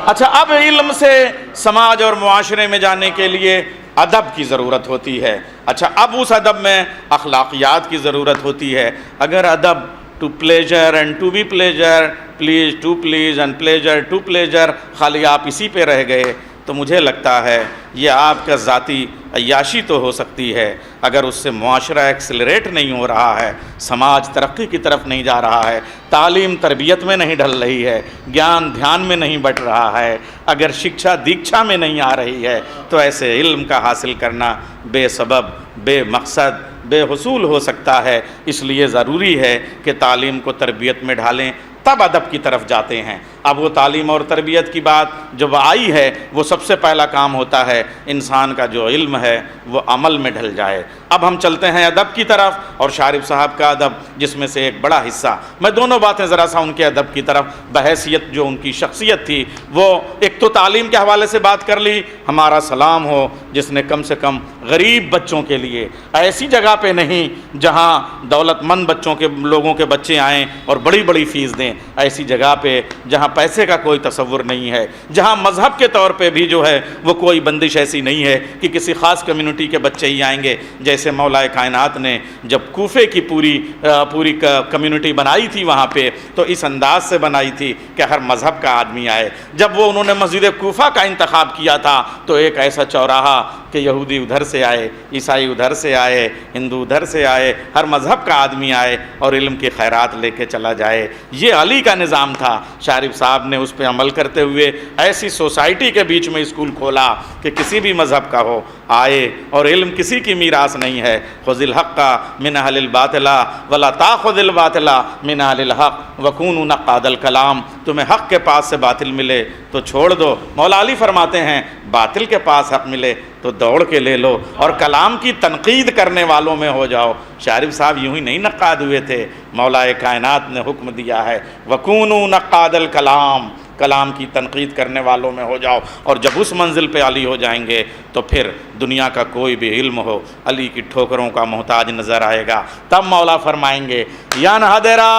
اچھا، اب علم سے سماج اور معاشرے میں جانے کے لیے ادب کی ضرورت ہوتی ہے. اچھا، اب اس ادب میں اخلاقیات کی ضرورت ہوتی ہے. اگر ادب to pleasure and to be pleasure, please to please and pleasure to pleasure, خالی آپ اسی پہ رہ گئے تو مجھے لگتا ہے یہ آپ کا ذاتی عیاشی تو ہو سکتی ہے. اگر اس سے معاشرہ ایکسلریٹ نہیں ہو رہا ہے، سماج ترقی کی طرف نہیں جا رہا ہے، تعلیم تربیت میں نہیں ڈھل رہی ہے، گیان دھیان میں نہیں بٹ رہا ہے، اگر شکشا دیکشا میں نہیں آ رہی ہے، تو ایسے علم کا حاصل کرنا بے سبب، بے مقصد، بے حصول ہو سکتا ہے. اس لیے ضروری ہے کہ تعلیم کو تربیت میں ڈھالیں، تب ادب کی طرف جاتے ہیں. اب وہ تعلیم اور تربیت کی بات جب آئی ہے، وہ سب سے پہلا کام ہوتا ہے انسان کا جو علم ہے وہ عمل میں ڈھل جائے. اب ہم چلتے ہیں ادب کی طرف، اور شارف صاحب کا ادب جس میں سے ایک بڑا حصہ، میں دونوں باتیں ذرا سا ان کے ادب کی طرف بحیثیت جو ان کی شخصیت تھی، وہ ایک تو تعلیم کے حوالے سے بات کر لی. ہمارا سلام ہو جس نے کم سے کم غریب بچوں کے لیے، ایسی جگہ پہ نہیں جہاں دولت مند بچوں کے لوگوں کے بچے آئیں اور بڑی بڑی فیس دیں، ایسی جگہ پہ جہاں پیسے کا کوئی تصور نہیں ہے، جہاں مذہب کے طور پہ بھی جو ہے وہ کوئی بندش ایسی نہیں ہے کہ کسی خاص کمیونٹی کے بچے ہی آئیں گے. جیسے مولا کائنات نے جب کوفے کی پوری کمیونٹی بنائی تھی وہاں پہ، تو اس انداز سے بنائی تھی کہ ہر مذہب کا آدمی آئے. جب وہ انہوں نے مسجد کوفہ کا انتخاب کیا تھا تو ایک ایسا چوراہا کہ یہودی ادھر سے آئے، عیسائی ادھر سے آئے، ہندو ادھر سے آئے، ہر مذہب کا آدمی آئے اور علم کی خیرات لے کے چلا جائے. یہ علی کا نظام تھا. شارف صاحب نے اس پہ عمل کرتے ہوئے ایسی سوسائٹی کے بیچ میں اسکول کھولا کہ کسی بھی مذہب کا ہو آئے، اور علم کسی کی میراث نہیں ہے. خذ الحق من اہل الباطل ولا تاخذ الباطل من اہل الحق وکونوا نقاد الکلام. تمہیں حق کے پاس سے باطل ملے تو چھوڑ دو. مولا علی فرماتے ہیں باطل کے پاس حق ملے تو دوڑ کے لے لو اور کلام کی تنقید کرنے والوں میں ہو جاؤ. شارف صاحب یوں ہی نہیں نقاد ہوئے تھے، مولا کائنات نے حکم دیا ہے وَكُونُوا نَقَّادَ الْكَلَامِ، کلام کی تنقید کرنے والوں میں ہو جاؤ. اور جب اس منزل پہ علی ہو جائیں گے تو پھر دنیا کا کوئی بھی علم ہو علی کی ٹھوکروں کا محتاج نظر آئے گا. تب مولا فرمائیں گے يَنْحَدِرَا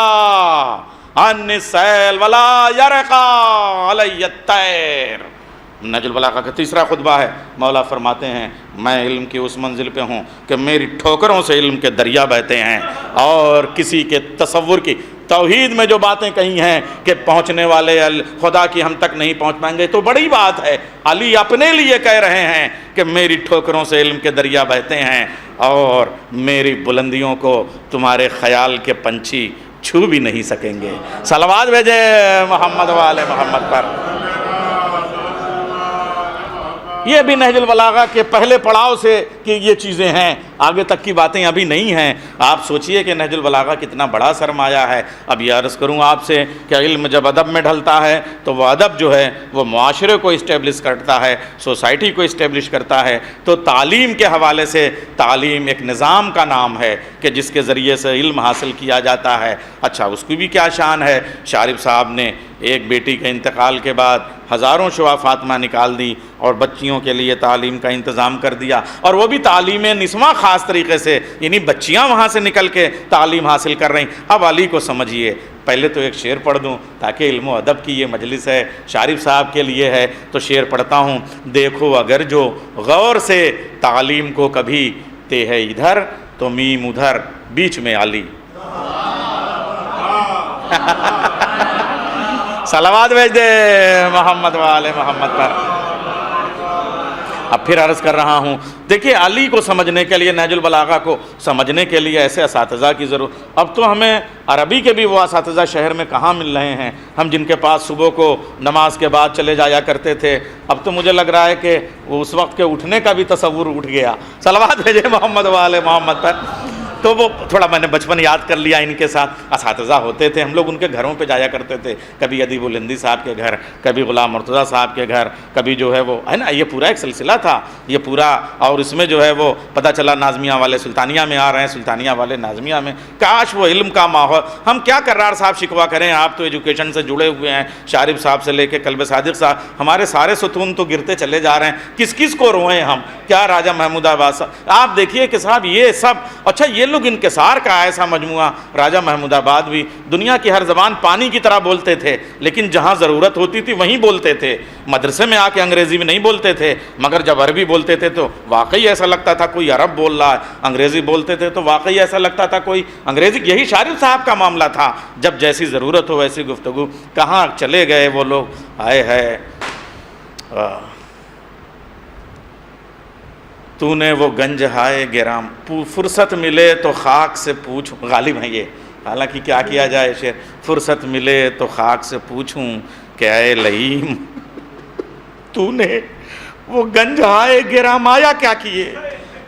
عَنِّ السَّيْلِ وَلَا يَرْقَى عَلَيَّ الطَّيْرُ. نہج البلاغہ کا تیسرا خطبہ ہے. مولا فرماتے ہیں میں علم کی اس منزل پہ ہوں کہ میری ٹھوکروں سے علم کے دریا بہتے ہیں، اور کسی کے تصور کی توحید میں جو باتیں کہی ہیں کہ پہنچنے والے خدا کی ہم تک نہیں پہنچ پائیں گے تو بڑی بات ہے. علی اپنے لیے کہہ رہے ہیں کہ میری ٹھوکروں سے علم کے دریا بہتے ہیں، اور میری بلندیوں کو تمہارے خیال کے پنچھی چھو بھی نہیں سکیں گے۔ صلوات بھیجے محمد والے محمد پر۔ یہ بھی نہج البلاغہ کے پہلے پڑاؤ سے کہ یہ چیزیں ہیں، آگے تک کی باتیں ابھی نہیں ہیں۔ آپ سوچئے کہ نہج البلاغہ کتنا بڑا سرمایہ ہے۔ اب یہ عرض کروں آپ سے کہ علم جب ادب میں ڈھلتا ہے تو وہ ادب جو ہے وہ معاشرے کو اسٹیبلش کرتا ہے، سوسائٹی کو اسٹیبلش کرتا ہے۔ تو تعلیم کے حوالے سے تعلیم ایک نظام کا نام ہے کہ جس کے ذریعے سے علم حاصل کیا جاتا ہے۔ اچھا، اس کی بھی کیا شان ہے؟ شارف صاحب نے ایک بیٹی کے انتقال کے بعد ہزاروں شعاع فاطمہ نکال دی اور بچیوں کے لیے تعلیم کا انتظام کر دیا، اور وہ بھی تعلیم نسواں خاص طریقے سے، یعنی بچیاں وہاں سے نکل کے تعلیم حاصل کر رہی۔ اب علی کو سمجھیے، پہلے تو ایک شعر پڑھ دوں تاکہ علم و ادب کی یہ مجلس ہے، شارف صاحب کے لیے ہے، تو شعر پڑھتا ہوں۔ دیکھو اگر جو غور سے تعلیم کو کبھی تے ہے ادھر تو میم ادھر بیچ میں علی۔ صلوات بھیج دے محمد والے محمد پر۔ اب پھر عرض کر رہا ہوں، دیکھیے علی کو سمجھنے کے لیے، نہج البلاغہ کو سمجھنے کے لیے ایسے اساتذہ کی ضرورت۔ اب تو ہمیں عربی کے بھی وہ اساتذہ شہر میں کہاں مل رہے ہیں، ہم جن کے پاس صبح کو نماز کے بعد چلے جایا کرتے تھے، اب تو مجھے لگ رہا ہے کہ اس وقت کے اٹھنے کا بھی تصور اٹھ گیا۔ صلوات بھیجے محمد والے محمد پر۔ تو وہ تھوڑا میں نے بچپن یاد کر لیا ان کے ساتھ۔ اساتذہ ہوتے تھے، ہم لوگ ان کے گھروں پہ جایا کرتے تھے، کبھی ادیب الہندی صاحب کے گھر، کبھی غلام مرتضیٰ صاحب کے گھر، کبھی جو ہے وہ ہے نا، یہ پورا ایک سلسلہ تھا یہ پورا، اور اس میں جو ہے وہ پتہ چلا نازمیہ والے سلطانیہ میں آ رہے ہیں، سلطانیہ والے نازمیہ میں۔ کاش وہ علم کا ماحول، ہم کیا کرار صاحب شکوا کریں، آپ تو ایجوکیشن سے جڑے ہوئے ہیں، شارف صاحب سے لے کے قلب صادق صاحب، ہمارے سارے ستون تو گرتے چلے جا رہے ہیں، کس کس کو روئیں ہم؟ کیا راجہ محمود آباد صاحب، آپ دیکھیے کہ صاحب یہ سب، اچھا یہ لوگ انکسار کا ایسا مجموعہ، راجہ محمود آباد بھی دنیا کی ہر زبان پانی کی طرح بولتے تھے، لیکن جہاں ضرورت ہوتی تھی وہیں بولتے تھے، مدرسے میں آ کے انگریزی میں نہیں بولتے تھے، مگر جب عربی بولتے تھے تو واقعی ایسا لگتا تھا کوئی عرب بول رہا ہے، انگریزی بولتے تھے تو واقعی ایسا لگتا تھا کوئی انگریزی۔ یہی شارف صاحب کا معاملہ تھا، جب جیسی ضرورت ہو ویسی گفتگو۔ کہاں چلے گئے وہ لوگ، آئے ہے تو نے وہ گنج ہائے گرام، فرصت ملے تو خاک سے پوچھ، غالب ہیں یہ، حالانکہ کیا کیا جائے شعر، فرصت ملے تو خاک سے پوچھوں کہ اے لئیم تو نے وہ گنج ہائے گرام آیا کیا کیے۔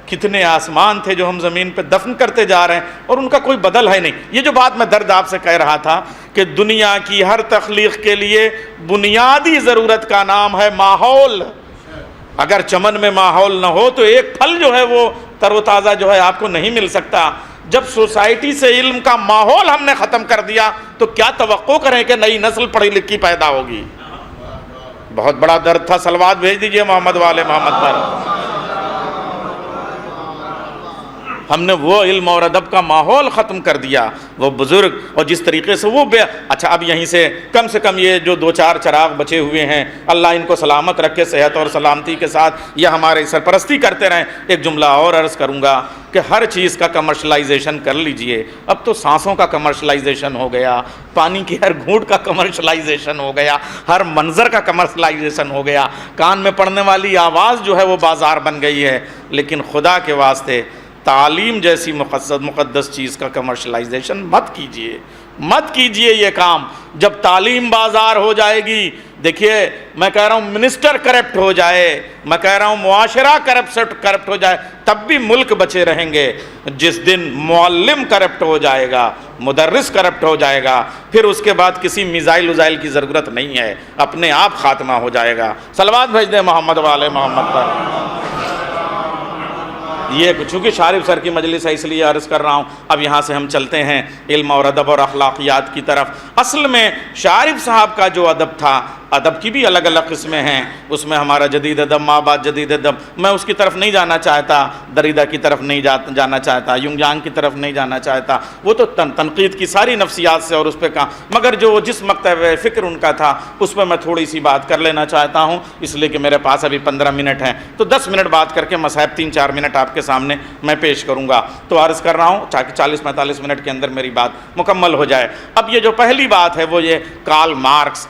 کتنے آسمان تھے جو ہم زمین پہ دفن کرتے جا رہے ہیں اور ان کا کوئی بدل ہے نہیں۔ یہ جو بات میں درد آپ سے کہہ رہا تھا کہ دنیا کی ہر تخلیق کے لیے بنیادی ضرورت کا نام ہے ماحول۔ اگر چمن میں ماحول نہ ہو تو ایک پھل جو ہے وہ تر و تازہ جو ہے آپ کو نہیں مل سکتا۔ جب سوسائٹی سے علم کا ماحول ہم نے ختم کر دیا تو کیا توقع کریں کہ نئی نسل پڑھی لکھی پیدا ہوگی؟ بہت بڑا درد تھا۔ صلوات بھیج دیجئے محمد والے محمد پر۔ ہم نے وہ علم اور ادب کا ماحول ختم کر دیا۔ وہ بزرگ اور جس طریقے سے وہ اچھا اب یہیں سے کم یہ جو 2-4 چراغ بچے ہوئے ہیں، اللہ ان کو سلامت رکھے، صحت اور سلامتی کے ساتھ یہ ہمارے سرپرستی کرتے رہیں۔ ایک جملہ اور عرض کروں گا کہ ہر چیز کا کمرشلائزیشن کر لیجئے۔ اب تو سانسوں کا کمرشلائزیشن ہو گیا، پانی کی ہر گھونٹ کا کمرشلائزیشن ہو گیا، ہر منظر کا کمرشلائزیشن ہو گیا، کان میں پڑنے والی آواز جو ہے وہ بازار بن گئی ہے۔ لیکن خدا کے واسطے تعلیم جیسی مقدس چیز کا کمرشلائزیشن مت کیجئے یہ کام۔ جب تعلیم بازار ہو جائے گی، دیکھیے میں کہہ رہا ہوں منسٹر کرپٹ ہو جائے، میں کہہ رہا ہوں معاشرہ کرپٹ ہو جائے، تب بھی ملک بچے رہیں گے۔ جس دن معلم کرپٹ ہو جائے گا، مدرس کرپٹ ہو جائے گا، پھر اس کے بعد کسی میزائل کی ضرورت نہیں ہے، اپنے آپ خاتمہ ہو جائے گا۔ صلوات بھیج دیں محمد والے محمد پر۔ یہ چونکہ شارف سر کی مجلس ہے اس لیے عرض کر رہا ہوں۔ اب یہاں سے ہم چلتے ہیں علم اور ادب اور اخلاقیات کی طرف۔ اصل میں شارف صاحب کا جو ادب تھا، ادب کی بھی الگ الگ قسمیں ہیں، اس میں ہمارا جدید ادب، ماں بعد جدید ادب، میں اس کی طرف نہیں جانا چاہتا، دریدہ کی طرف نہیں جانا چاہتا، یونگ جانگ کی طرف نہیں جانا چاہتا، وہ تو تنقید کی ساری نفسیات سے اور اس پہ کہا، مگر جو جس مکتب فکر ان کا تھا اس پہ میں تھوڑی سی بات کر لینا چاہتا ہوں، اس لیے کہ میرے پاس ابھی 15 منٹ ہیں، تو 10 منٹ بات کر کے مصاحب 3-4 منٹ آپ کے سامنے میں پیش کروں گا۔ تو عرض کر رہا ہوں 40-45 منٹ کے اندر میری بات مکمل ہو جائے۔ اب یہ جو پہلی بات ہے وہ یہ کارل مارکس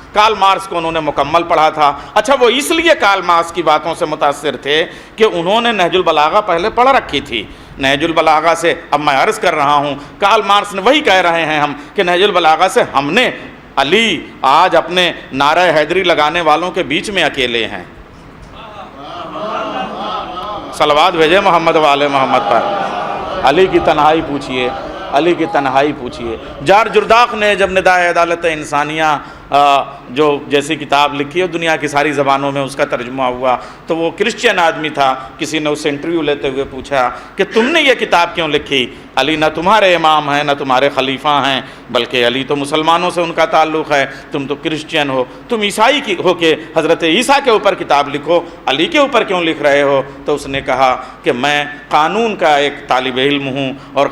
کو انہوں نے مکمل پڑھا تھا۔ اچھا وہ اس لیے کارل مارکس کی باتوں سے متاثر تھے کہ انہوں نے نہج البلاغہ پہلے پڑھ رکھی تھی، نہج البلاغہ سے اب میں عرض کر رہا ہوں، کارل مارکس نے وہی کہہ رہے ہیں ہم کہ نہج البلاغہ سے ہم نے علی آج اپنے نعرہ حیدری لگانے والوں کے بیچ میں اکیلے ہیں۔ صلوات بھیجے محمد والے محمد پر۔ علی کی تنہائی پوچھئے، علی کی تنہائی پوچھئے۔ جار جرداق نے جب ندائے عدالت انسانیہ جو جیسی کتاب لکھی ہے دنیا کی ساری زبانوں میں اس کا ترجمہ ہوا، تو وہ کرسچین آدمی تھا، کسی نے اس سے انٹرویو لیتے ہوئے پوچھا کہ تم نے یہ کتاب کیوں لکھی؟ علی نہ تمہارے امام ہیں نہ تمہارے خلیفہ ہیں، بلکہ علی تو مسلمانوں سے ان کا تعلق ہے، تم تو کرسچین ہو، تم عیسائی کی ہو کے حضرت عیسیٰ کے اوپر کتاب لکھو، علی کے اوپر کیوں لکھ رہے ہو؟ تو اس نے کہا کہ میں قانون کا ایک طالب علم ہوں اور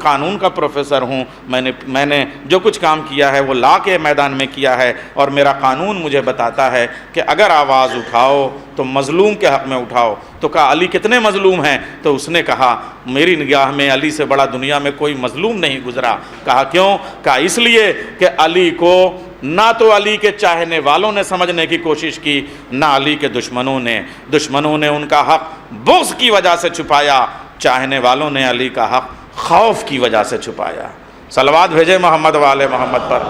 قانون کا پروفیسر ہوں، میں نے جو کچھ کام کیا ہے وہ لا کے میدان میں کیا ہے، اور میرا قانون مجھے بتاتا ہے کہ اگر آواز اٹھاؤ تو مظلوم کے حق میں اٹھاؤ۔ تو کہا علی کتنے مظلوم ہیں؟ تو اس نے کہا میری نگاہ میں علی سے بڑا دنیا میں کوئی مظلوم نہیں گزرا۔ کہا کیوں؟ کہا اس لیے کہ علی کو نہ تو علی کے چاہنے والوں نے سمجھنے کی کوشش کی، نہ علی کے دشمنوں نے ان کا حق بغض کی وجہ سے چھپایا، چاہنے والوں نے علی کا حق خوف کی وجہ سے چھپایا۔ صلوات بھیجے محمد والے محمد پر۔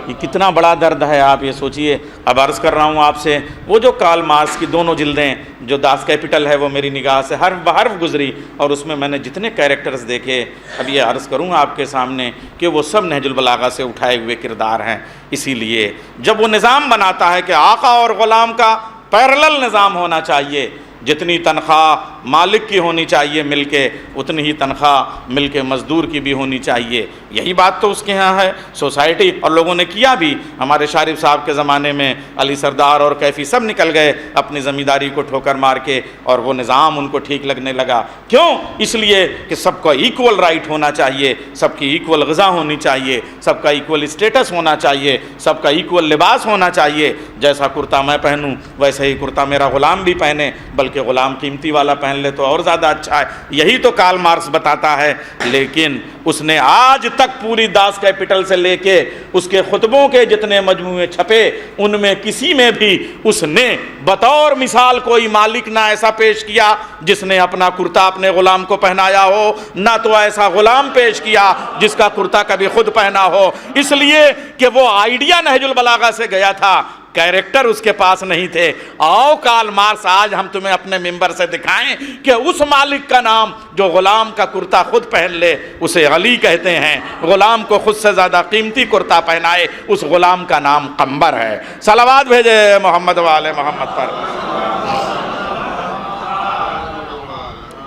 یہ کتنا بڑا درد ہے، آپ یہ سوچئے۔ اب عرض کر رہا ہوں آپ سے، وہ جو کارل مارکس کی دونوں جلدیں جو داس کیپٹل ہے وہ میری نگاہ سے حرف بحرف گزری، اور اس میں نے جتنے کیریکٹرز دیکھے، اب یہ عرض کروں آپ کے سامنے کہ وہ سب نہج البلاغہ سے اٹھائے ہوئے کردار ہیں۔ اسی لیے جب وہ نظام بناتا ہے کہ آقا اور غلام کا پیرلل نظام ہونا چاہیے، جتنی تنخواہ مالک کی ہونی چاہیے مل کے، اتنی ہی تنخواہ مل کے مزدور کی بھی ہونی چاہیے، یہی بات تو اس کے ہاں ہے سوسائٹی، اور لوگوں نے کیا بھی۔ ہمارے شارف صاحب کے زمانے میں علی سردار اور کیفی سب نکل گئے اپنی زمینداری کو ٹھوکر مار کے، اور وہ نظام ان کو ٹھیک لگنے لگا۔ کیوں؟ اس لیے کہ سب کا ایکول رائٹ ہونا چاہیے، سب کی ایکول غذا ہونی چاہیے، سب کا ایکول اسٹیٹس ہونا چاہیے، سب کا ایکول لباس ہونا چاہیے، جیسا کرتا میں پہنوں ویسے ہی کرتا میرا غلام بھی پہنے، بلکہ غلام قیمتی والا پہن لے تو اور زیادہ اچھا ہے۔ یہی تو کارل مارکس بتاتا ہے، لیکن اس نے آج تک پوری داس کیپٹل سے لے کے اس کے خطبوں کے جتنے مجموعے چھپے، ان میں کسی میں بھی اس نے بطور مثال کوئی مالک نہ ایسا پیش کیا جس نے اپنا کرتا اپنے غلام کو پہنایا ہو، نہ تو ایسا غلام پیش کیا جس کا کرتا کبھی خود پہنا ہو، اس لیے کہ وہ آئیڈیا نہج البلاغہ سے گیا تھا، کیریکٹر اس کے پاس نہیں تھے۔ آؤ کارل مارکس آج ہم تمہیں اپنے ممبر سے دکھائیں کہ اس مالک کا نام جو غلام کا کرتا خود پہن لے اسے علی کہتے ہیں، غلام کو خود سے زیادہ قیمتی کرتا پہنائے اس غلام کا نام قمبر ہے۔ صلوات بھیجے محمد والے محمد پر۔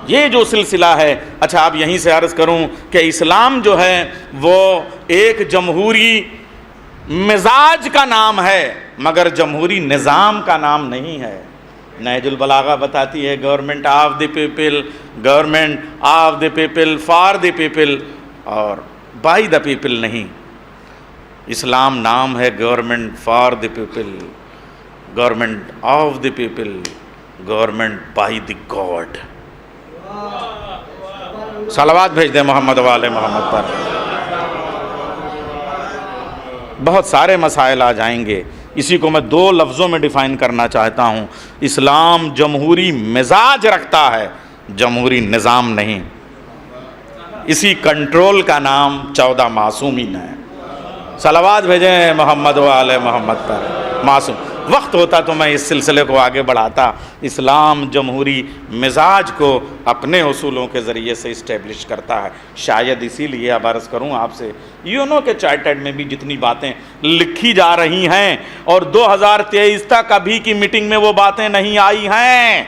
یہ جو سلسلہ ہے، اچھا اب یہیں سے عرض کروں کہ اسلام جو ہے وہ ایک جمہوری مزاج کا نام ہے مگر جمہوری نظام کا نام نہیں ہے۔ نہج البلاغہ بتاتی ہے government of the people, government of the people for the people, اور بائی دا پیپل نہیں۔ اسلام نام ہے government for the people, government of the people, government by the God. صلوات بھیج دیں محمد والے محمد پر۔ بہت سارے مسائل آ جائیں گے، اسی کو میں 2 لفظوں میں ڈیفائن کرنا چاہتا ہوں۔ اسلام جمہوری مزاج رکھتا ہے، جمہوری نظام نہیں۔ اسی کنٹرول کا نام 14 معصومین ہے۔ صلوات بھیجیں محمد والے محمد پر۔ معصوم وقت ہوتا تو میں اس سلسلے کو آگے بڑھاتا۔ اسلام جمہوری مزاج کو اپنے اصولوں کے ذریعے سے اسٹیبلش کرتا ہے۔ شاید اسی لیے اب عرض کروں آپ سے، یونو کے چارٹرڈ میں بھی جتنی باتیں لکھی جا رہی ہیں اور 2023 تک ابھی کی میٹنگ میں وہ باتیں نہیں آئی ہیں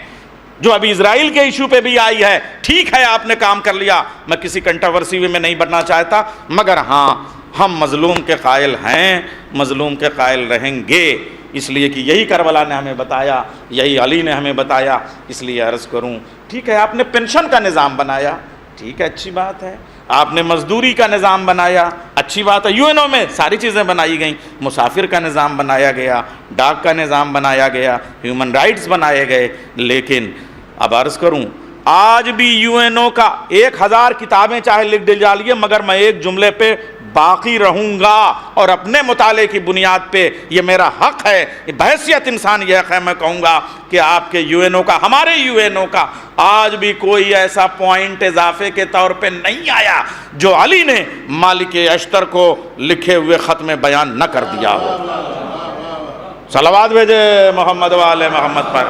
جو ابھی اسرائیل کے ایشو پہ بھی آئی ہے۔ ٹھیک ہے آپ نے کام کر لیا، میں کسی کنٹروورسی میں نہیں بڑھنا چاہتا، مگر ہاں ہم مظلوم کے قائل ہیں، مظلوم کے قائل رہیں گے، اس لیے کہ یہی کربلا نے ہمیں بتایا، یہی علی نے ہمیں بتایا۔ اس لیے عرض کروں، ٹھیک ہے آپ نے پینشن کا نظام بنایا، ٹھیک ہے اچھی بات ہے، آپ نے مزدوری کا نظام بنایا، اچھی بات ہے، یو این او میں ساری چیزیں بنائی گئیں، مسافر کا نظام بنایا گیا، ڈاک کا نظام بنایا گیا، ہیومن رائٹس بنائے گئے، لیکن اب عرض کروں آج بھی یو این او کا 1000 کتابیں چاہے لکھ ڈالیے، مگر میں ایک جملے پہ باقی رہوں گا، اور اپنے مطالعے کی بنیاد پہ یہ میرا حق ہے، بحیثیت انسان یہ حق ہے میں کہوں گا کہ آپ کے یو این او کا، ہمارے یو این او کا آج بھی کوئی ایسا پوائنٹ اضافے کے طور پہ نہیں آیا جو علی نے مالک اشتر کو لکھے ہوئے خط میں بیان نہ کر دیا ہو۔ صلوات بھیجے محمد والے محمد پر۔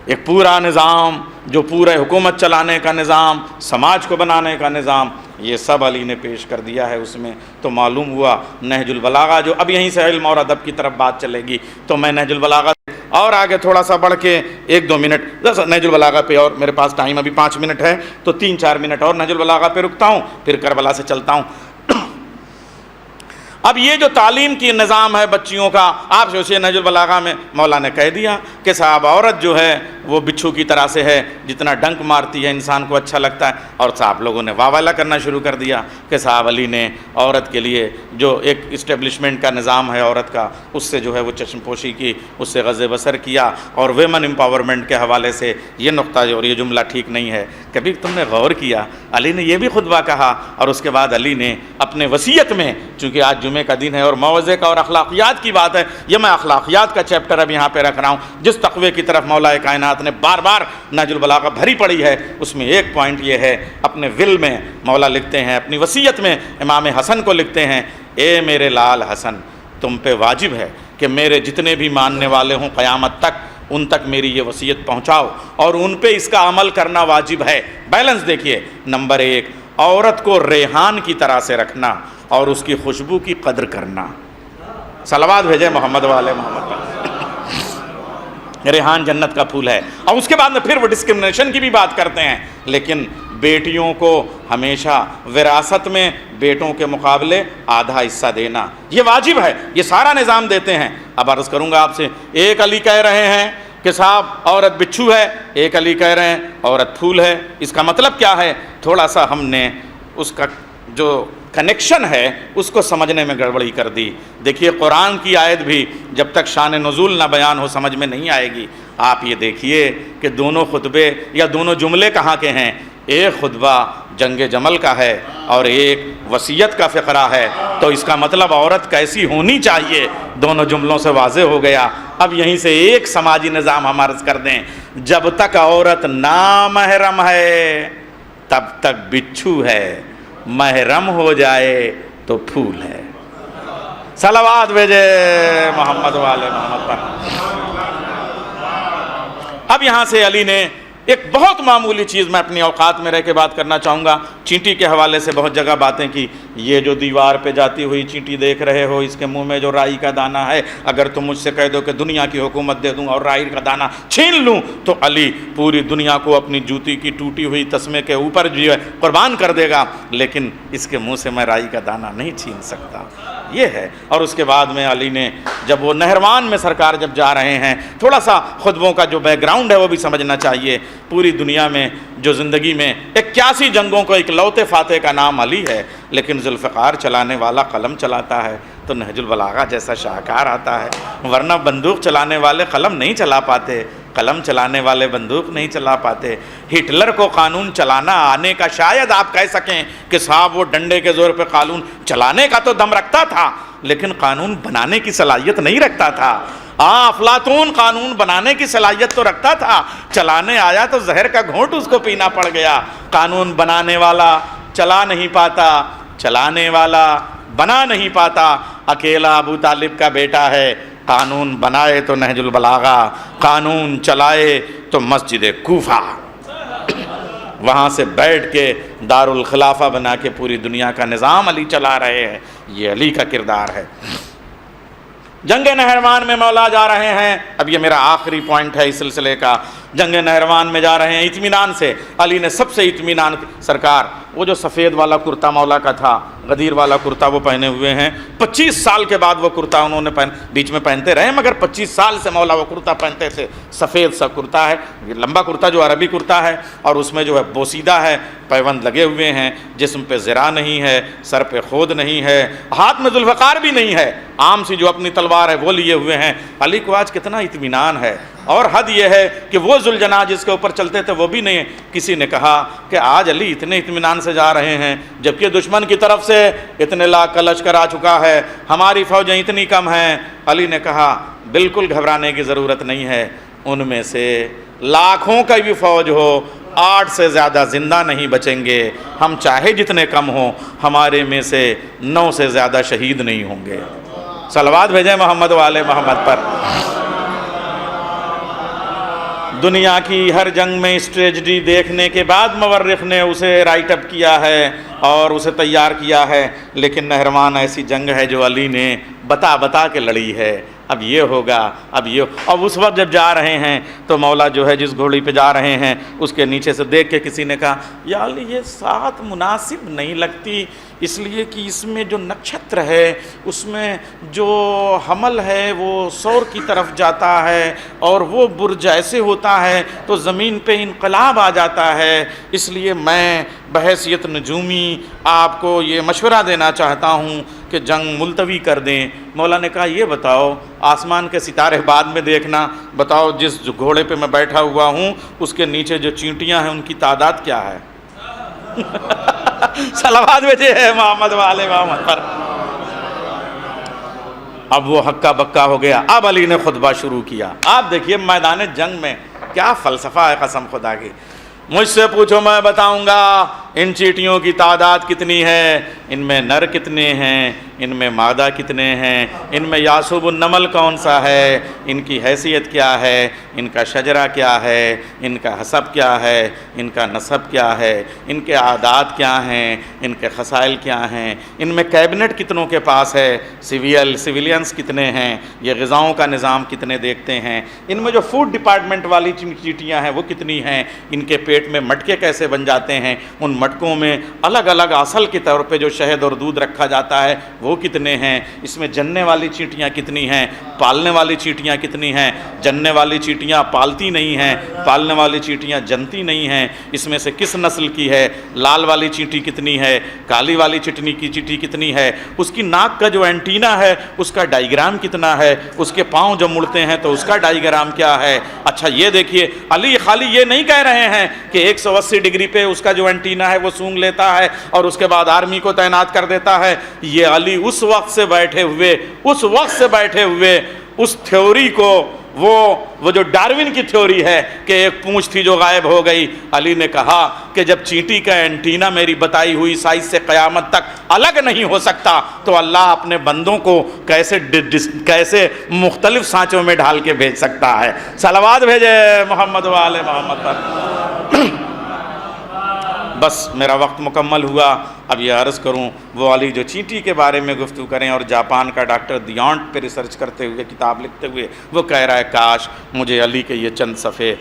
ایک پورا نظام جو پورے حکومت چلانے کا نظام، سماج کو بنانے کا نظام، یہ سب علی نے پیش کر دیا ہے اس میں۔ تو معلوم ہوا نہج البلاغہ جو اب یہیں سے علم اور ادب کی طرف بات چلے گی، تو میں نہج البلاغہ اور آگے تھوڑا سا بڑھ کے 1-2 منٹ نہج البلاغہ پہ، اور میرے پاس ٹائم ابھی 5 منٹ ہے تو 3-4 منٹ اور نہج البلاغہ پہ رکتا ہوں، پھر کربلا سے چلتا ہوں۔ اب یہ جو تعلیم کی نظام ہے بچیوں کا، آپ سوچیے نہج البلاغہ میں مولا نے کہہ دیا کہ صاحب عورت جو ہے وہ بچھو کی طرح سے ہے، جتنا ڈنک مارتی ہے انسان کو اچھا لگتا ہے، اور صاحب لوگوں نے واہ والا کرنا شروع کر دیا کہ صاحب علی نے عورت کے لیے جو ایک اسٹیبلشمنٹ کا نظام ہے عورت کا، اس سے جو ہے وہ چشم پوشی کی، اس سے غض بصر کیا، اور ویمن امپاورمنٹ کے حوالے سے یہ نقطہ اور یہ جملہ ٹھیک نہیں ہے۔ کبھی تم نے غور کیا علی نے یہ بھی خطبہ کہا، اور اس کے بعد علی نے اپنے وصیت میں، چونکہ آج جمعہ کا دن ہے اور موعظے کا اور اخلاقیات کی بات ہے، یہ میں اخلاقیات کا چیپٹر اب یہاں پہ رکھ رہا ہوں، جس تقوی کی طرف مولا کائنات نے بار بار نہج البلاغہ بھری پڑی ہے، اس میں ایک پوائنٹ یہ ہے، اپنے ول میں مولا لکھتے ہیں، اپنی وصیت میں امام حسن کو لکھتے ہیں، اے میرے لال حسن، تم پہ واجب ہے کہ میرے جتنے بھی ماننے والے ہوں قیامت تک، ان تک میری یہ وصیت پہنچاؤ، اور ان پہ اس کا عمل کرنا واجب ہے۔ بیلنس دیکھیے، نمبر 1، عورت کو ریحان کی طرح سے رکھنا اور اس کی خوشبو کی قدر کرنا۔ صلوات بھیجے محمد والے محمد پر۔ ریحان جنت کا پھول ہے، اور اس کے بعد میں پھر وہ ڈسکرمنیشن کی بھی بات کرتے ہیں، لیکن بیٹیوں کو ہمیشہ وراثت میں بیٹوں کے مقابلے آدھا حصہ دینا یہ واجب ہے، یہ سارا نظام دیتے ہیں۔ اب عرض کروں گا آپ سے، ایک علی کہہ رہے ہیں کہ صاحب عورت بچھو ہے، ایک علی کہہ رہے ہیں عورت پھول ہے، اس کا مطلب کیا ہے؟ تھوڑا سا ہم نے اس کا جو کنیکشن ہے اس کو سمجھنے میں گڑبڑی کر دی۔ دیکھیے قرآن کی آیت بھی جب تک شان نزول نہ بیان ہو سمجھ میں نہیں آئے گی۔ آپ یہ دیکھیے کہ دونوں خطبے یا دونوں جملے کہاں کے ہیں، ایک خطبہ جنگ جمل کا ہے اور ایک وصیت کا فقرہ ہے، تو اس کا مطلب عورت کیسی ہونی چاہیے دونوں جملوں سے واضح ہو گیا۔ اب یہیں سے ایک سماجی نظام ہم عرض کر دیں، جب تک عورت نامحرم ہے تب تک بچھو ہے، محرم ہو جائے تو پھول ہے۔ صلوات بھیجے محمد والے محمد پر۔ اب یہاں سے علی نے ایک بہت معمولی چیز میں اپنی اوقات میں رہ کے بات کرنا چاہوں گا، چینٹی کے حوالے سے بہت جگہ باتیں کی۔ یہ جو دیوار پہ جاتی ہوئی چینٹی دیکھ رہے ہو، اس کے منہ میں جو رائی کا دانہ ہے، اگر تم مجھ سے کہہ دو کہ دنیا کی حکومت دے دوں اور رائی کا دانہ چھین لوں، تو علی پوری دنیا کو اپنی جوتی کی ٹوٹی ہوئی تسمے کے اوپر جو ہے قربان کر دے گا، لیکن اس کے منہ سے میں رائی کا دانہ نہیں چھین سکتا، یہ ہے۔ اور اس کے بعد میں علی نے جب وہ نہروان میں سرکار جب جا رہے ہیں، تھوڑا سا خطبوں کا جو بیک گراؤنڈ ہے وہ بھی سمجھنا چاہیے۔ پوری دنیا میں جو زندگی میں 81 جنگوں کو اکلوتے فاتح کا نام علی ہے، لیکن ذوالفقار چلانے والا قلم چلاتا ہے تو نہج البلاغہ جیسا شاہکار آتا ہے، ورنہ بندوق چلانے والے قلم نہیں چلا پاتے، قلم چلانے والے بندوق نہیں چلا پاتے۔ ہٹلر کو قانون چلانا آنے کا شاید آپ کہہ سکیں کہ صاحب وہ ڈنڈے کے زور پہ قانون چلانے کا تو دم رکھتا تھا، لیکن قانون بنانے کی صلاحیت نہیں رکھتا تھا۔ افلاطون قانون بنانے کی صلاحیت تو رکھتا تھا، چلانے آیا تو زہر کا گھونٹ اس کو پینا پڑ گیا۔ قانون بنانے والا چلا نہیں پاتا، چلانے والا بنا نہیں پاتا۔ اکیلا ابو طالب کا بیٹا ہے، قانون بنائے تو نہج البلاغہ، قانون چلائے تو مسجد کوفہ، وہاں سے بیٹھ کے دارالخلافہ بنا کے پوری دنیا کا نظام علی چلا رہے ہیں۔ یہ علی کا کردار ہے۔ جنگ نہروان میں مولا جا رہے ہیں، اب یہ میرا آخری پوائنٹ ہے اس سلسلے کا۔ جنگ نہروان میں جا رہے ہیں اطمینان سے، علی نے سب سے اطمینان، سرکار وہ جو سفید والا کرتا مولا کا تھا، غدیر والا کرتا وہ پہنے ہوئے ہیں، 25 سال کے بعد وہ کرتا انہوں نے بیچ میں پہنتے رہے، مگر 25 سال سے مولا وہ کرتا پہنتے تھے۔ سفید سا کرتا ہے، یہ لمبا کرتا جو عربی کرتا ہے، اور اس میں جو ہے بوسیدہ ہے، پیوند لگے ہوئے ہیں، جسم پہ زرہ نہیں ہے، سر پہ خود نہیں ہے، ہاتھ میں ذوالفقار بھی نہیں ہے، عام سی جو اپنی تلوار ہے وہ لیے ہوئے ہیں۔ علی کو آج کتنا اطمینان ہے، اور حد یہ ہے کہ وہ ذوالجناح جس کے اوپر چلتے تھے وہ بھی نہیں۔ کسی نے کہا کہ آج علی اتنے اطمینان سے جا رہے ہیں، جبکہ دشمن کی طرف سے اتنے لاکھ کا لشکر آ چکا ہے، ہماری فوجیں اتنی کم ہیں۔ علی نے کہا بالکل گھبرانے کی ضرورت نہیں ہے، ان میں سے لاکھوں کا بھی فوج ہو 8 سے زیادہ زندہ نہیں بچیں گے، ہم چاہے جتنے کم ہوں، ہمارے میں سے 9 سے زیادہ شہید نہیں ہوں گے۔ صلوات بھیجیں محمد والے محمد پر۔ دنیا کی ہر جنگ میں اس ٹریجڈی دیکھنے کے بعد مورخ نے اسے رائٹ اپ کیا ہے اور اسے تیار کیا ہے، لیکن نہروان ایسی جنگ ہے جو علی نے بتا کے لڑی ہے۔ اب یہ ہوگا، اب اس وقت جب جا رہے ہیں تو مولا جو ہے جس گھوڑی پہ جا رہے ہیں اس کے نیچے سے دیکھ کے کسی نے کہا یا علی یہ ساتھ مناسب نہیں لگتی، اس لیے کہ اس میں جو نکشتر ہے اس میں جو حمل ہے وہ سور کی طرف جاتا ہے اور وہ برج ایسے ہوتا ہے تو زمین پہ انقلاب آ جاتا ہے، اس لیے میں بحیثیت نجومی آپ کو یہ مشورہ دینا چاہتا ہوں کہ جنگ ملتوی کر دیں۔ مولا نے کہا یہ بتاؤ، آسمان کے ستارے بعد میں دیکھنا، بتاؤ جس گھوڑے پہ میں بیٹھا ہوا ہوں اس کے نیچے جو چینٹیاں ہیں ان کی تعداد کیا ہے؟ صلوات بھیجے ہے محمد والے محمد پر۔ اب وہ ہکا بکا ہو گیا، اب علی نے خطبہ شروع کیا۔ آپ دیکھیے میدان جنگ میں کیا فلسفہ ہے قسم خدا کی۔ مجھ سے پوچھو میں بتاؤں گا ان چیٹیوں کی تعداد کتنی ہے، ان میں نر کتنے ہیں، ان میں مادہ کتنے ہیں، ان میں یاسوب النمل کون سا ہے، ان کی حیثیت کیا ہے، ان کا شجرہ کیا ہے، ان کا حسب کیا ہے، ان کا نسب کیا ہے، ان کے عادات کیا ہیں، ان کے خصائل کیا ہیں، ان میں کیبنٹ کتنوں کے پاس ہے، سویلینز کتنے ہیں، یہ غذاؤں کا نظام کتنے دیکھتے ہیں، ان میں جو فوڈ ڈپارٹمنٹ والی چیٹیاں ہیں وہ کتنی ہیں، ان کے پیٹ میں مٹکے کیسے بن جاتے ہیں، ان مٹکوں میں الگ الگ اصل کے طور پہ جو شہد اور دودھ رکھا جاتا ہے وہ کتنے ہیں، اس میں جننے والی چیٹیاں کتنی ہیں، پالنے والی چیٹیاں کتنی ہیں، جننے والی چیٹیاں پالتی نہیں ہیں، پالنے والی چیٹیاں جنتی نہیں ہیں، اس میں سے کس نسل کی ہے، لال والی چیٹی کتنی ہے، کالی والی چیٹی کتنی ہے، اس کی ناک کا جو اینٹینا ہے اس کا ڈائیگرام کتنا ہے، اس کے پاؤں جو مڑتے ہیں تو اس کا ڈائیگرام کیا ہے۔ اچھا یہ دیکھیے علی خالی یہ نہیں کہہ رہے ہیں کہ 180 ڈگری پہ اس کا جو اینٹینا ہے وہ سونگ لیتا ہے اور اس کے بعد آرمی کو تعینات کر دیتا ہے، یہ علی اس وقت سے بیٹھے ہوئے اس تھیوری کو وہ جو ڈارون کی تھیوری ہے کہ ایک پونچھ تھی جو غائب ہو گئی، علی نے کہا کہ جب چینٹی کا اینٹینا میری بتائی ہوئی سائز سے قیامت تک الگ نہیں ہو سکتا تو اللہ اپنے بندوں کو کیسے مختلف سانچوں میں ڈھال کے بھیج سکتا ہے۔ صلوات بھیجے محمد والے محمد پر۔ بس میرا وقت مکمل ہوا، اب یہ عرض کروں وہ علی جو چینٹی کے بارے میں گفتگو کریں اور جاپان کا ڈاکٹر دیانٹ پہ ریسرچ کرتے ہوئے کتاب لکھتے ہوئے وہ کہہ رہا ہے کاش مجھے علی کے یہ چند صفحے،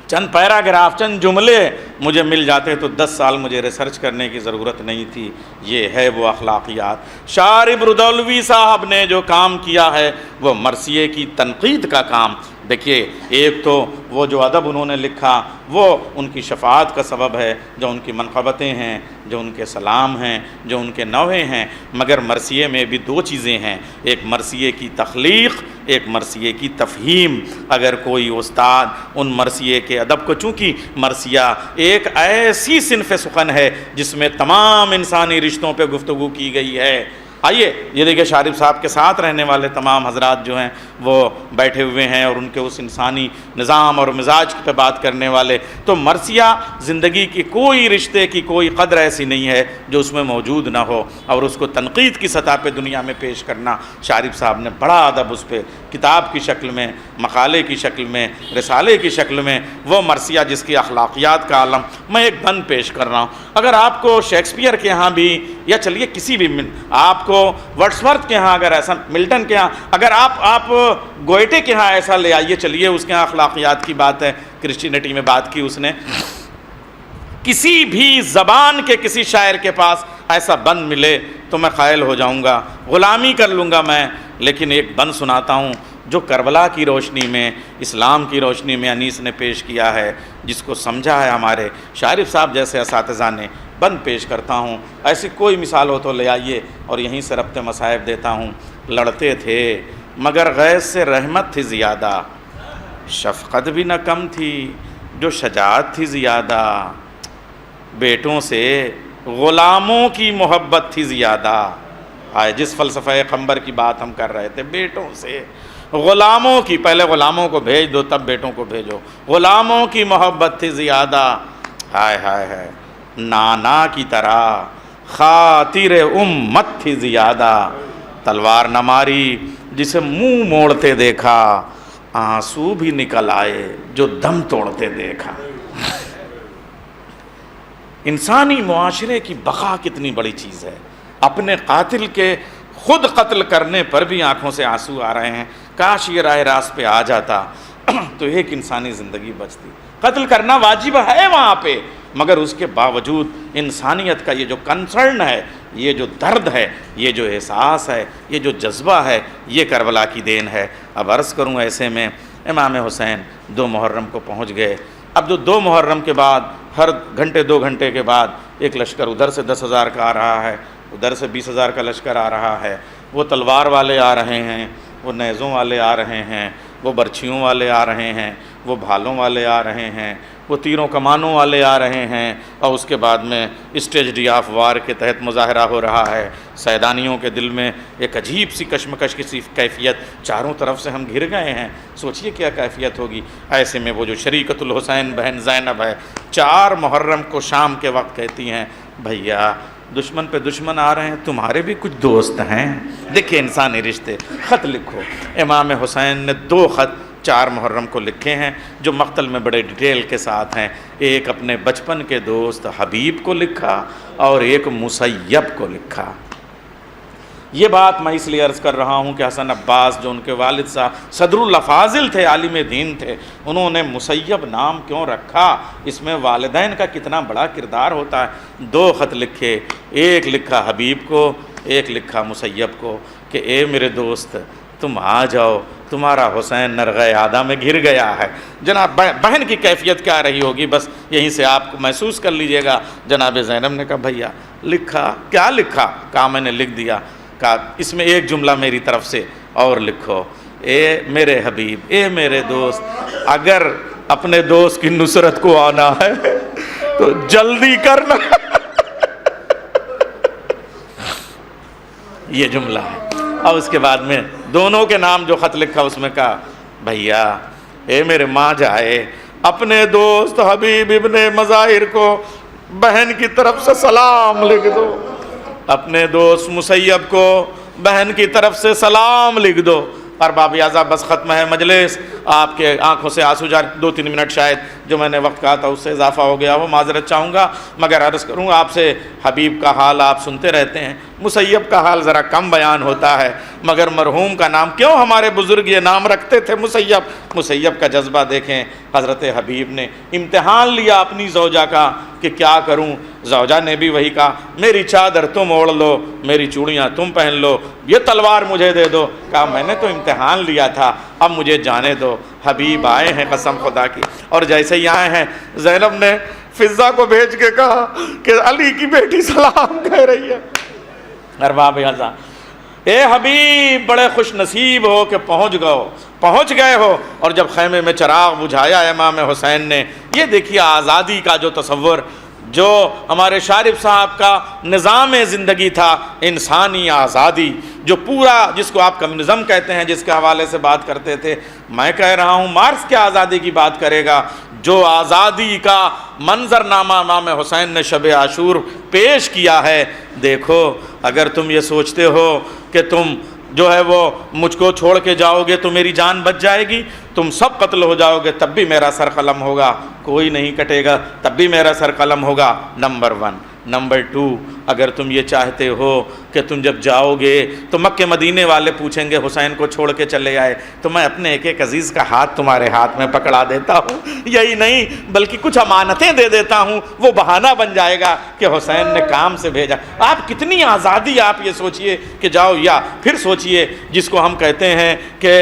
چند پیراگراف، چند جملے مجھے مل جاتے تو 10 سال مجھے ریسرچ کرنے کی ضرورت نہیں تھی۔ یہ ہے وہ اخلاقیات۔ شارب ردولوی صاحب نے جو کام کیا ہے وہ مرثیے کی تنقید کا کام۔ دیکھیے ایک تو وہ جو ادب انہوں نے لکھا وہ ان کی شفاعت کا سبب ہے، جو ان کی منقبتیں ہیں، جو ان کے سلام ہیں، جو ان کے نوحے ہیں، مگر مرثیے میں بھی 2 چیزیں ہیں، ایک مرثیے کی تخلیق، ایک مرثیے کی تفہیم۔ اگر کوئی استاد ان مرثیے کے ادب کو، چونکہ مرثیہ ایک ایسی صنف سخن ہے جس میں تمام انسانی رشتوں پہ گفتگو کی گئی ہے۔ آئیے یہ دیکھیں شارب صاحب کے ساتھ رہنے والے تمام حضرات جو ہیں وہ بیٹھے ہوئے ہیں اور ان کے اس انسانی نظام اور مزاج پہ بات کرنے والے، تو مرثیہ زندگی کی کوئی رشتے کی کوئی قدر ایسی نہیں ہے جو اس میں موجود نہ ہو، اور اس کو تنقید کی سطح پہ دنیا میں پیش کرنا شارب صاحب نے بڑا ادب اس پہ کتاب کی شکل میں، مقالے کی شکل میں، رسالے کی شکل میں، وہ مرثیہ جس کی اخلاقیات کا عالم میں ایک بند پیش کر رہا ہوں۔ اگر آپ کو شیکسپیئر کے ہاں بھی، یا چلیے کسی بھی، آپ کو ورڈسورتھ کے ہاں اگر ایسا، ملٹن کے ہاں، اگر آپ گوئٹے کے ہاں ایسا لے آئیے، چلیے اس کے ہاں اخلاقیات کی بات ہے، کرسچینٹی میں بات کی اس نے، کسی بھی زبان کے کسی شاعر کے پاس ایسا بند ملے تو میں قائل ہو جاؤں گا، غلامی کر لوں گا میں۔ لیکن ایک بند سناتا ہوں جو کربلا کی روشنی میں، اسلام کی روشنی میں انیس نے پیش کیا ہے، جس کو سمجھا ہے ہمارے شارب صاحب جیسے اساتذہ نے۔ بند پیش کرتا ہوں، ایسی کوئی مثال ہو تو لے آئیے، اور یہیں سے ربط مصائب دیتا ہوں۔ لڑتے تھے مگر غیظ سے رحمت تھی زیادہ، شفقت بھی نہ کم تھی جو شجاعت تھی زیادہ۔ بیٹوں سے غلاموں کی محبت تھی زیادہ. آئے جس فلسفہ قمبر کی بات ہم کر رہے تھے، بیٹوں سے غلاموں کی، پہلے غلاموں کو بھیج دو تب بیٹوں کو بھیجو، غلاموں کی محبت تھی زیادہ. ہائے ہائے ہائے، نانا کی طرح خاطر امت تھی زیادہ. تلوار نہ ماری جسے منہ موڑتے دیکھا، آنسو بھی نکل آئے جو دم توڑتے دیکھا. انسانی معاشرے کی بقا کتنی بڑی چیز ہے. اپنے قاتل کے خود قتل کرنے پر بھی آنکھوں سے آنسو آ رہے ہیں. کاش یہ راہ راست پہ آ جاتا تو ایک انسانی زندگی بچتی. قتل کرنا واجب ہے وہاں پہ، مگر اس کے باوجود انسانیت کا یہ جو کنسرن ہے، یہ جو درد ہے، یہ جو احساس ہے، یہ جو جذبہ ہے، یہ کربلا کی دین ہے. اب عرض کروں ایسے میں امام حسین 2 محرم کو پہنچ گئے. اب جو 2 محرم کے بعد ہر گھنٹے 2 گھنٹے کے بعد ایک لشکر ادھر سے 10,000 کا آ رہا ہے، ادھر سے 20,000 کا لشکر آ رہا ہے. وہ تلوار والے آ رہے ہیں، وہ نیزوں والے آ رہے ہیں، وہ برچھیوں والے آ رہے ہیں، وہ بھالوں والے آ رہے ہیں، وہ تیروں کمانوں والے آ رہے ہیں. اور اس کے بعد میں اسٹریٹجی آف وار کے تحت مظاہرہ ہو رہا ہے. سیدانیوں کے دل میں ایک عجیب سی کشمکش کی سی کیفیت، چاروں طرف سے ہم گھر گئے ہیں. سوچئے کیا کیفیت ہوگی. ایسے میں وہ جو شریکت الحسین بہن زینب ہے، 4 محرم کو شام کے وقت کہتی ہیں، بھیا دشمن پہ دشمن آ رہے ہیں، تمہارے بھی کچھ دوست ہیں. دیکھیں انسانی رشتے. خط لکھو. امام حسین نے 2 خط 4 محرم کو لکھے ہیں جو مقتل میں بڑے ڈیٹیل کے ساتھ ہیں. ایک اپنے بچپن کے دوست حبیب کو لکھا اور ایک مسیب کو لکھا. یہ بات میں اس لیے عرض کر رہا ہوں کہ حسن عباس جو ان کے والد صاحب صدر الافاضل تھے، عالم دین تھے، انہوں نے مسیب نام کیوں رکھا، اس میں والدین کا کتنا بڑا کردار ہوتا ہے. 2 خط لکھے، ایک لکھا حبیب کو، ایک لکھا مسیب کو کہ اے میرے دوست تم آ جاؤ، تمہارا حسین نرغہ اعداء میں گر گیا ہے. جناب بہن کی کیفیت کیا رہی ہوگی بس یہیں سے آپ کو محسوس کر لیجئے گا. جناب زینب نے کہا بھیا لکھا. کیا لکھا؟ کہا میں نے لکھ دیا. کہا اس میں ایک جملہ میری طرف سے اور لکھو، اے میرے حبیب، اے میرے دوست، اگر اپنے دوست کی نصرت کو آنا ہے تو جلدی کرنا. یہ جملہ ہے. اور اس کے بعد میں دونوں کے نام جو خط لکھا اس میں کہا بھیا اے میرے ماں جائے، اپنے دوست حبیب ابن مظاہر کو بہن کی طرف سے سلام لکھ دو، اپنے دوست مسیب کو بہن کی طرف سے سلام لکھ دو. ارباب اعضاء بس ختم ہے مجلس. آپ کے آنکھوں سے آنسو جا 2-3 منٹ شاید جو میں نے وقت کہا تھا اس سے اضافہ ہو گیا، وہ معذرت چاہوں گا. مگر عرض کروں آپ سے حبیب کا حال آپ سنتے رہتے ہیں، مسیب کا حال ذرا کم بیان ہوتا ہے، مگر مرحوم کا نام کیوں ہمارے بزرگ یہ نام رکھتے تھے مسیب. مسیب کا جذبہ دیکھیں. حضرت حبیب نے امتحان لیا اپنی زوجہ کا کہ کیا کروں. زوجہ نے بھی وہی کہا میری چادر تم اوڑھ لو، میری چوڑیاں تم پہن لو، یہ تلوار مجھے دے دو. کہا میں نے تو امتحان لیا تھا، اب مجھے جانے دو. حبیب آئے ہیں قسم خدا کی، اور جیسے ہی آئے ہیں زینب نے فضہ کو بھیج کے کہا کہ علی کی بیٹی سلام کہہ رہی ہے. ارباب اعضاء اے حبیب بڑے خوش نصیب ہو کہ پہنچ گئے ہو. اور جب خیمے میں چراغ بجھایا امام حسین نے، یہ دیکھیے آزادی کا جو تصور، جو ہمارے شارف صاحب کا نظام زندگی تھا، انسانی آزادی، جو پورا جس کو آپ کمیونزم کہتے ہیں، جس کے حوالے سے بات کرتے تھے. میں کہہ رہا ہوں مارکس کیا آزادی کی بات کرے گا. جو آزادی کا منظرنامہ امام حسین نے شب عاشور پیش کیا ہے، دیکھو اگر تم یہ سوچتے ہو کہ تم جو ہے وہ مجھ کو چھوڑ کے جاؤ گے تو میری جان بچ جائے گی، تم سب قتل ہو جاؤ گے تب بھی میرا سر قلم ہوگا، کوئی نہیں کٹے گا تب بھی میرا سر قلم ہوگا. نمبر 1. نمبر 2، اگر تم یہ چاہتے ہو کہ تم جب جاؤ گے تو مکہ مدینے والے پوچھیں گے حسین کو چھوڑ کے چلے آئے، تو میں اپنے ایک ایک عزیز کا ہاتھ تمہارے ہاتھ میں پکڑا دیتا ہوں. یہی نہیں بلکہ کچھ امانتیں دے دیتا ہوں، وہ بہانہ بن جائے گا کہ حسین نے کام سے بھیجا. آپ کتنی آزادی، آپ یہ سوچئے کہ جاؤ. یا پھر سوچئے جس کو ہم کہتے ہیں کہ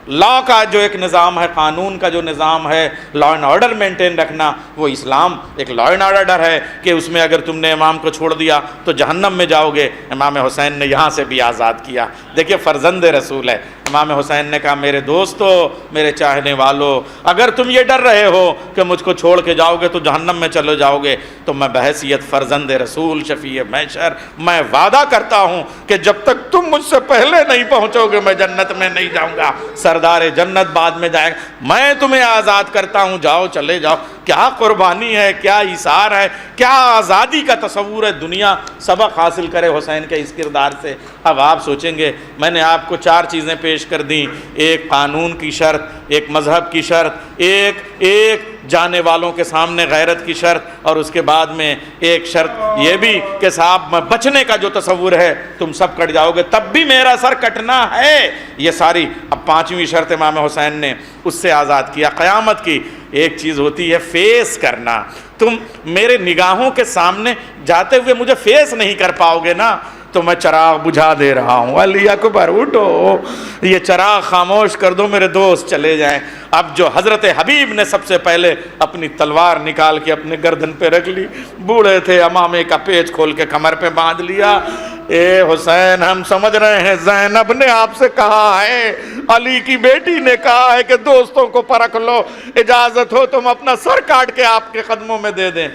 لا کا جو ایک نظام ہے، قانون کا جو نظام ہے، لا اینڈ آرڈر مینٹین رکھنا، وہ اسلام ایک لا اینڈ آرڈر ہے کہ اس میں اگر تم نے امام کو چھوڑ دیا تو جہنم میں جاؤ گے. امام حسین نے یہاں سے بھی آزاد کیا. دیکھیے فرزند رسول ہے امام حسین نے کہا میرے دوستو، میرے چاہنے والو، اگر تم یہ ڈر رہے ہو کہ مجھ کو چھوڑ کے جاؤ گے تو جہنم میں چلے جاؤ گے، تو میں بحیثیت فرزند رسول شفیع محشر میں وعدہ کرتا ہوں کہ جب تک تم مجھ سے پہلے نہیں پہنچو گے میں جنت میں نہیں جاؤں گا، سردار جنت بعد میں جائے گا، میں تمہیں آزاد کرتا ہوں، جاؤ چلے جاؤ۔ کیا قربانی ہے، کیا ایثار ہے، کیا آزادی کا تصور ہے۔ دنیا سبق حاصل کرے حسین کے اس کردار سے۔ اب آپ سوچیں گے، میں نے آپ کو 4 چیزیں پیش کر دیں، ایک قانون کی شرط، ایک مذہب کی شرط، ایک جانے والوں کے سامنے غیرت کی شرط، اور اس کے بعد میں ایک شرط یہ بھی کہ صاحب میں بچنے کا جو تصور ہے تم سب کٹ جاؤ گے تب بھی میرا سر کٹنا ہے، یہ ساری۔ اب 5ویں شرط امام حسین نے اس سے آزاد کیا قیامت کی۔ ایک چیز ہوتی ہے فیس کرنا، تم میرے نگاہوں کے سامنے جاتے ہوئے مجھے فیس نہیں کر پاؤ گے نا، تو میں چراغ بجھا دے رہا ہوں، علی اکبر اٹھو، یہ چراغ خاموش کر دو، میرے دوست چلے جائیں۔ اب جو حضرت حبیب نے سب سے پہلے اپنی تلوار نکال کے اپنے گردن پہ رکھ لی، بوڑھے تھے، امامے کا پیچ کھول کے کمر پہ باندھ لیا۔ اے حسین، ہم سمجھ رہے ہیں زینب نے آپ سے کہا ہے، علی کی بیٹی نے کہا ہے کہ دوستوں کو پرکھ لو، اجازت ہو تم اپنا سر کاٹ کے آپ کے قدموں میں دے دیں۔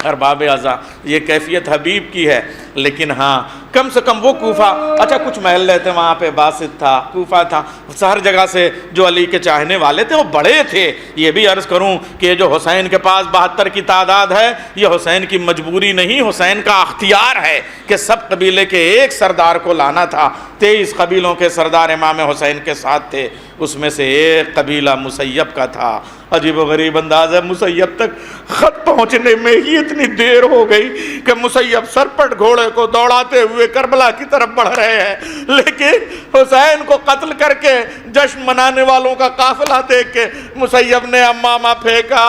ارباب اعضاء، یہ کیفیت حبیب کی ہے، لیکن ہاں کم سے کم وہ کوفہ، اچھا کچھ محلے تھے وہاں پہ، باسط تھا، کوفہ تھا، ہر جگہ سے جو علی کے چاہنے والے تھے وہ بڑے تھے۔ یہ بھی عرض کروں کہ جو حسین کے پاس 72 کی تعداد ہے، یہ حسین کی مجبوری نہیں، حسین کا اختیار ہے کہ سب قبیلے کے ایک سردار کو لانا تھا۔ 23 قبیلوں کے سردار امام حسین کے ساتھ تھے، اس میں سے ایک قبیلہ مسیب کا تھا۔ عجیب و غریب انداز ہے، مسیب تک خط پہنچنے میں ہی اتنی دیر ہو گئی کہ مسیب سرپٹ گھوڑے کو دوڑاتے ہوئے کربلا کی طرف بڑھ رہے ہیں، لیکن حسین کو قتل کر کے جشن منانے والوں کا قافلہ دیکھ کے مسیب نے امامہ پھینکا۔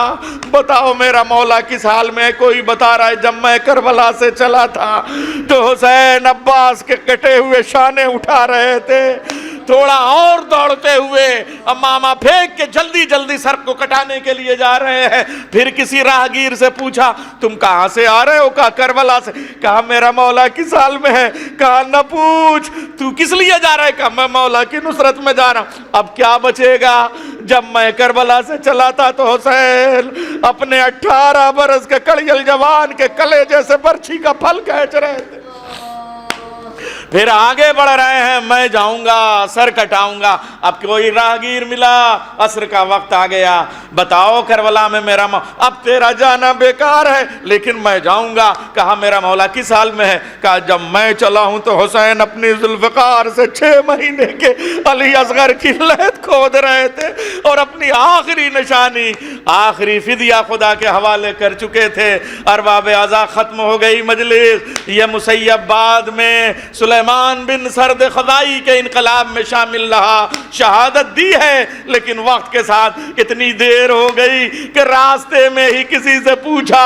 بتاؤ میرا مولا کس حال میں؟ کوئی بتا رہا ہے جب میں کربلا سے چلا تھا تو حسین عباس کے کٹے ہوئے شانے اٹھا رہے تھے، تھوڑا اور دوڑتے ہوئے امامہ پھینک کے جلدی جلدی سر کو کٹانے کے لیے جا رہے ہیں۔ پھر کسی راہگیر سے پوچھا تم کہاں سے آ رہے ہو؟ کہا کربلا سے۔ کہا میرا مولا کس حال میں ہے؟ کہا نہ پوچھ، تو کس لیے جا رہا ہے؟ کہا میں مولا کی نصرت میں جا رہا ہوں۔ اب کیا بچے گا؟ جب میں کربلا سے چلا تھا تو حسین اپنے 18 برس کے کڑیل جوان کے کلے جیسے برچھی کا پھل کھینچ رہے تھے۔ پھر آگے بڑھ رہے ہیں، میں جاؤں گا، سر کٹاؤں گا۔ اب کوئی راہگیر ملا، عصر کا وقت آ گیا، بتاؤ کربلا میں میرا اب تیرا جانا بیکار ہے لیکن میں جاؤں گا۔ کہا میرا مولا کس حال میں ہے؟ کہا جب میں چلا ہوں تو حسین اپنی ذوالفقار سے 6 مہینے کے علی اصغر کی لحد کھود رہے تھے اور اپنی آخری نشانی، آخری فدیہ خدا کے حوالے کر چکے تھے۔ ارباب اعضاء، ختم ہو گئی مجلس۔ یہ مسیب بعد میں سلیمان بن سرد خزائی کے انقلاب میں شامل رہا، شہادت دی ہے، لیکن وقت کے ساتھ اتنی دیر ہو گئی کہ راستے میں ہی کسی سے پوچھا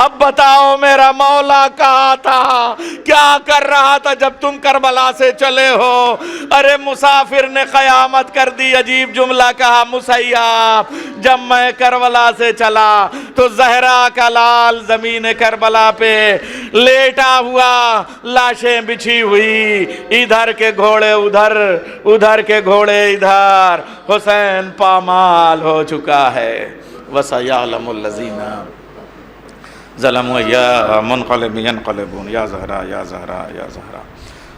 اب بتاؤ میرا مولا کہاں تھا، کیا کر رہا تھا جب تم کربلا سے چلے ہو؟ ارے مسافر نے قیامت کر دی۔ عجیب جملہ کہا مسیب، جب میں کربلا سے چلا تو زہرا کا لال زمین کربلا پہ لیٹا ہوا، لاشیں بچھی ہوئی، ادھر کے گھوڑے ادھر، ادھر کے گھوڑے ادھر، حسین پامال ہو چکا ہے۔ وَسَيَعْلَمُ الَّذِينَ ظَلَمُوا أَيَّ مُنْقَلِبٍ يَنْقَلِبُونَ۔ یا زہرا یا زہرا یا زہرا۔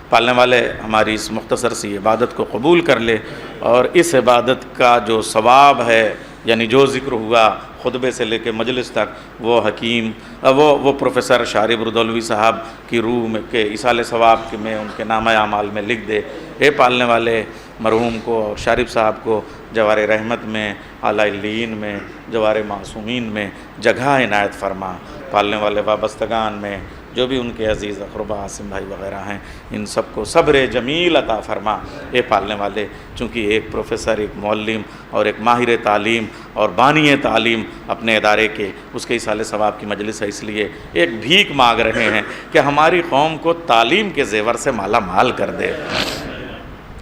پالنے والے ہماری اس مختصر سی عبادت کو قبول کر لے، اور اس عبادت کا جو ثواب ہے، یعنی جو ذکر ہوا خطبے سے لے کے مجلس تک، وہ حکیم وہ پروفیسر شارب ردولوی صاحب کی روح میں کے ایصال ثواب میں ان کے نامہ اعمال میں لکھ دے۔ اے پالنے والے، مرحوم کو اور شارب صاحب کو جوار رحمت میں، اعلیٰ علیین میں، جوار معصومین میں جگہ عنایت فرما۔ پالنے والے وابستگان میں جو بھی ان کے عزیز اقربا عاصم بھائی وغیرہ ہیں، ان سب کو صبر جمیل عطا فرما۔ اے پالنے والے، چونکہ ایک پروفیسر، ایک معلم اور ایک ماہر تعلیم اور بانی تعلیم اپنے ادارے کے، اس کے ایصال ثواب کی مجلس ہے، اس لیے ایک بھیک مانگ رہے ہیں کہ ہماری قوم کو تعلیم کے زیور سے مالا مال کر دے،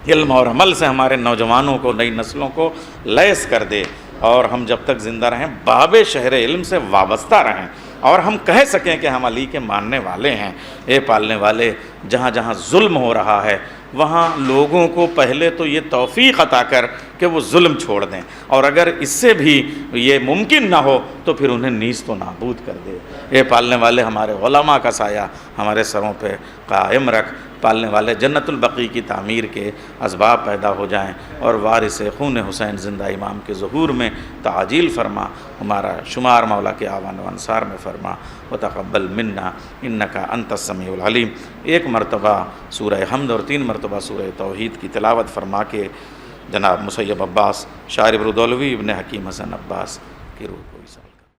علم اور عمل سے ہمارے نوجوانوں کو، نئی نسلوں کو لیس کر دے، اور ہم جب تک زندہ رہیں باب شہر علم سے وابستہ رہیں اور ہم کہہ سکیں کہ ہم علی کے ماننے والے ہیں۔ اے پالنے والے، جہاں جہاں ظلم ہو رہا ہے وہاں لوگوں کو پہلے تو یہ توفیق عطا کر کہ وہ ظلم چھوڑ دیں، اور اگر اس سے بھی یہ ممکن نہ ہو تو پھر انہیں نیست و نابود کر دے۔ اے پالنے والے ہمارے علماء کا سایہ ہمارے سروں پہ قائم رکھ، پالنے والے جنت البقیع کی تعمیر کے اسباب پیدا ہو جائیں، اور وارث خون حسین زندہ امام کے ظہور میں تعجیل فرما، ہمارا شمار مولا کے آوان و انصار میں فرما، وتقبل منا انکا انت السمیع العلیم۔ ایک مرتبہ سورہ حمد اور 3 مرتبہ سورہ توحید کی تلاوت فرما کے جناب مسیب عباس شاعر برودولوی ابن حکیم حسن عباس کی روح کو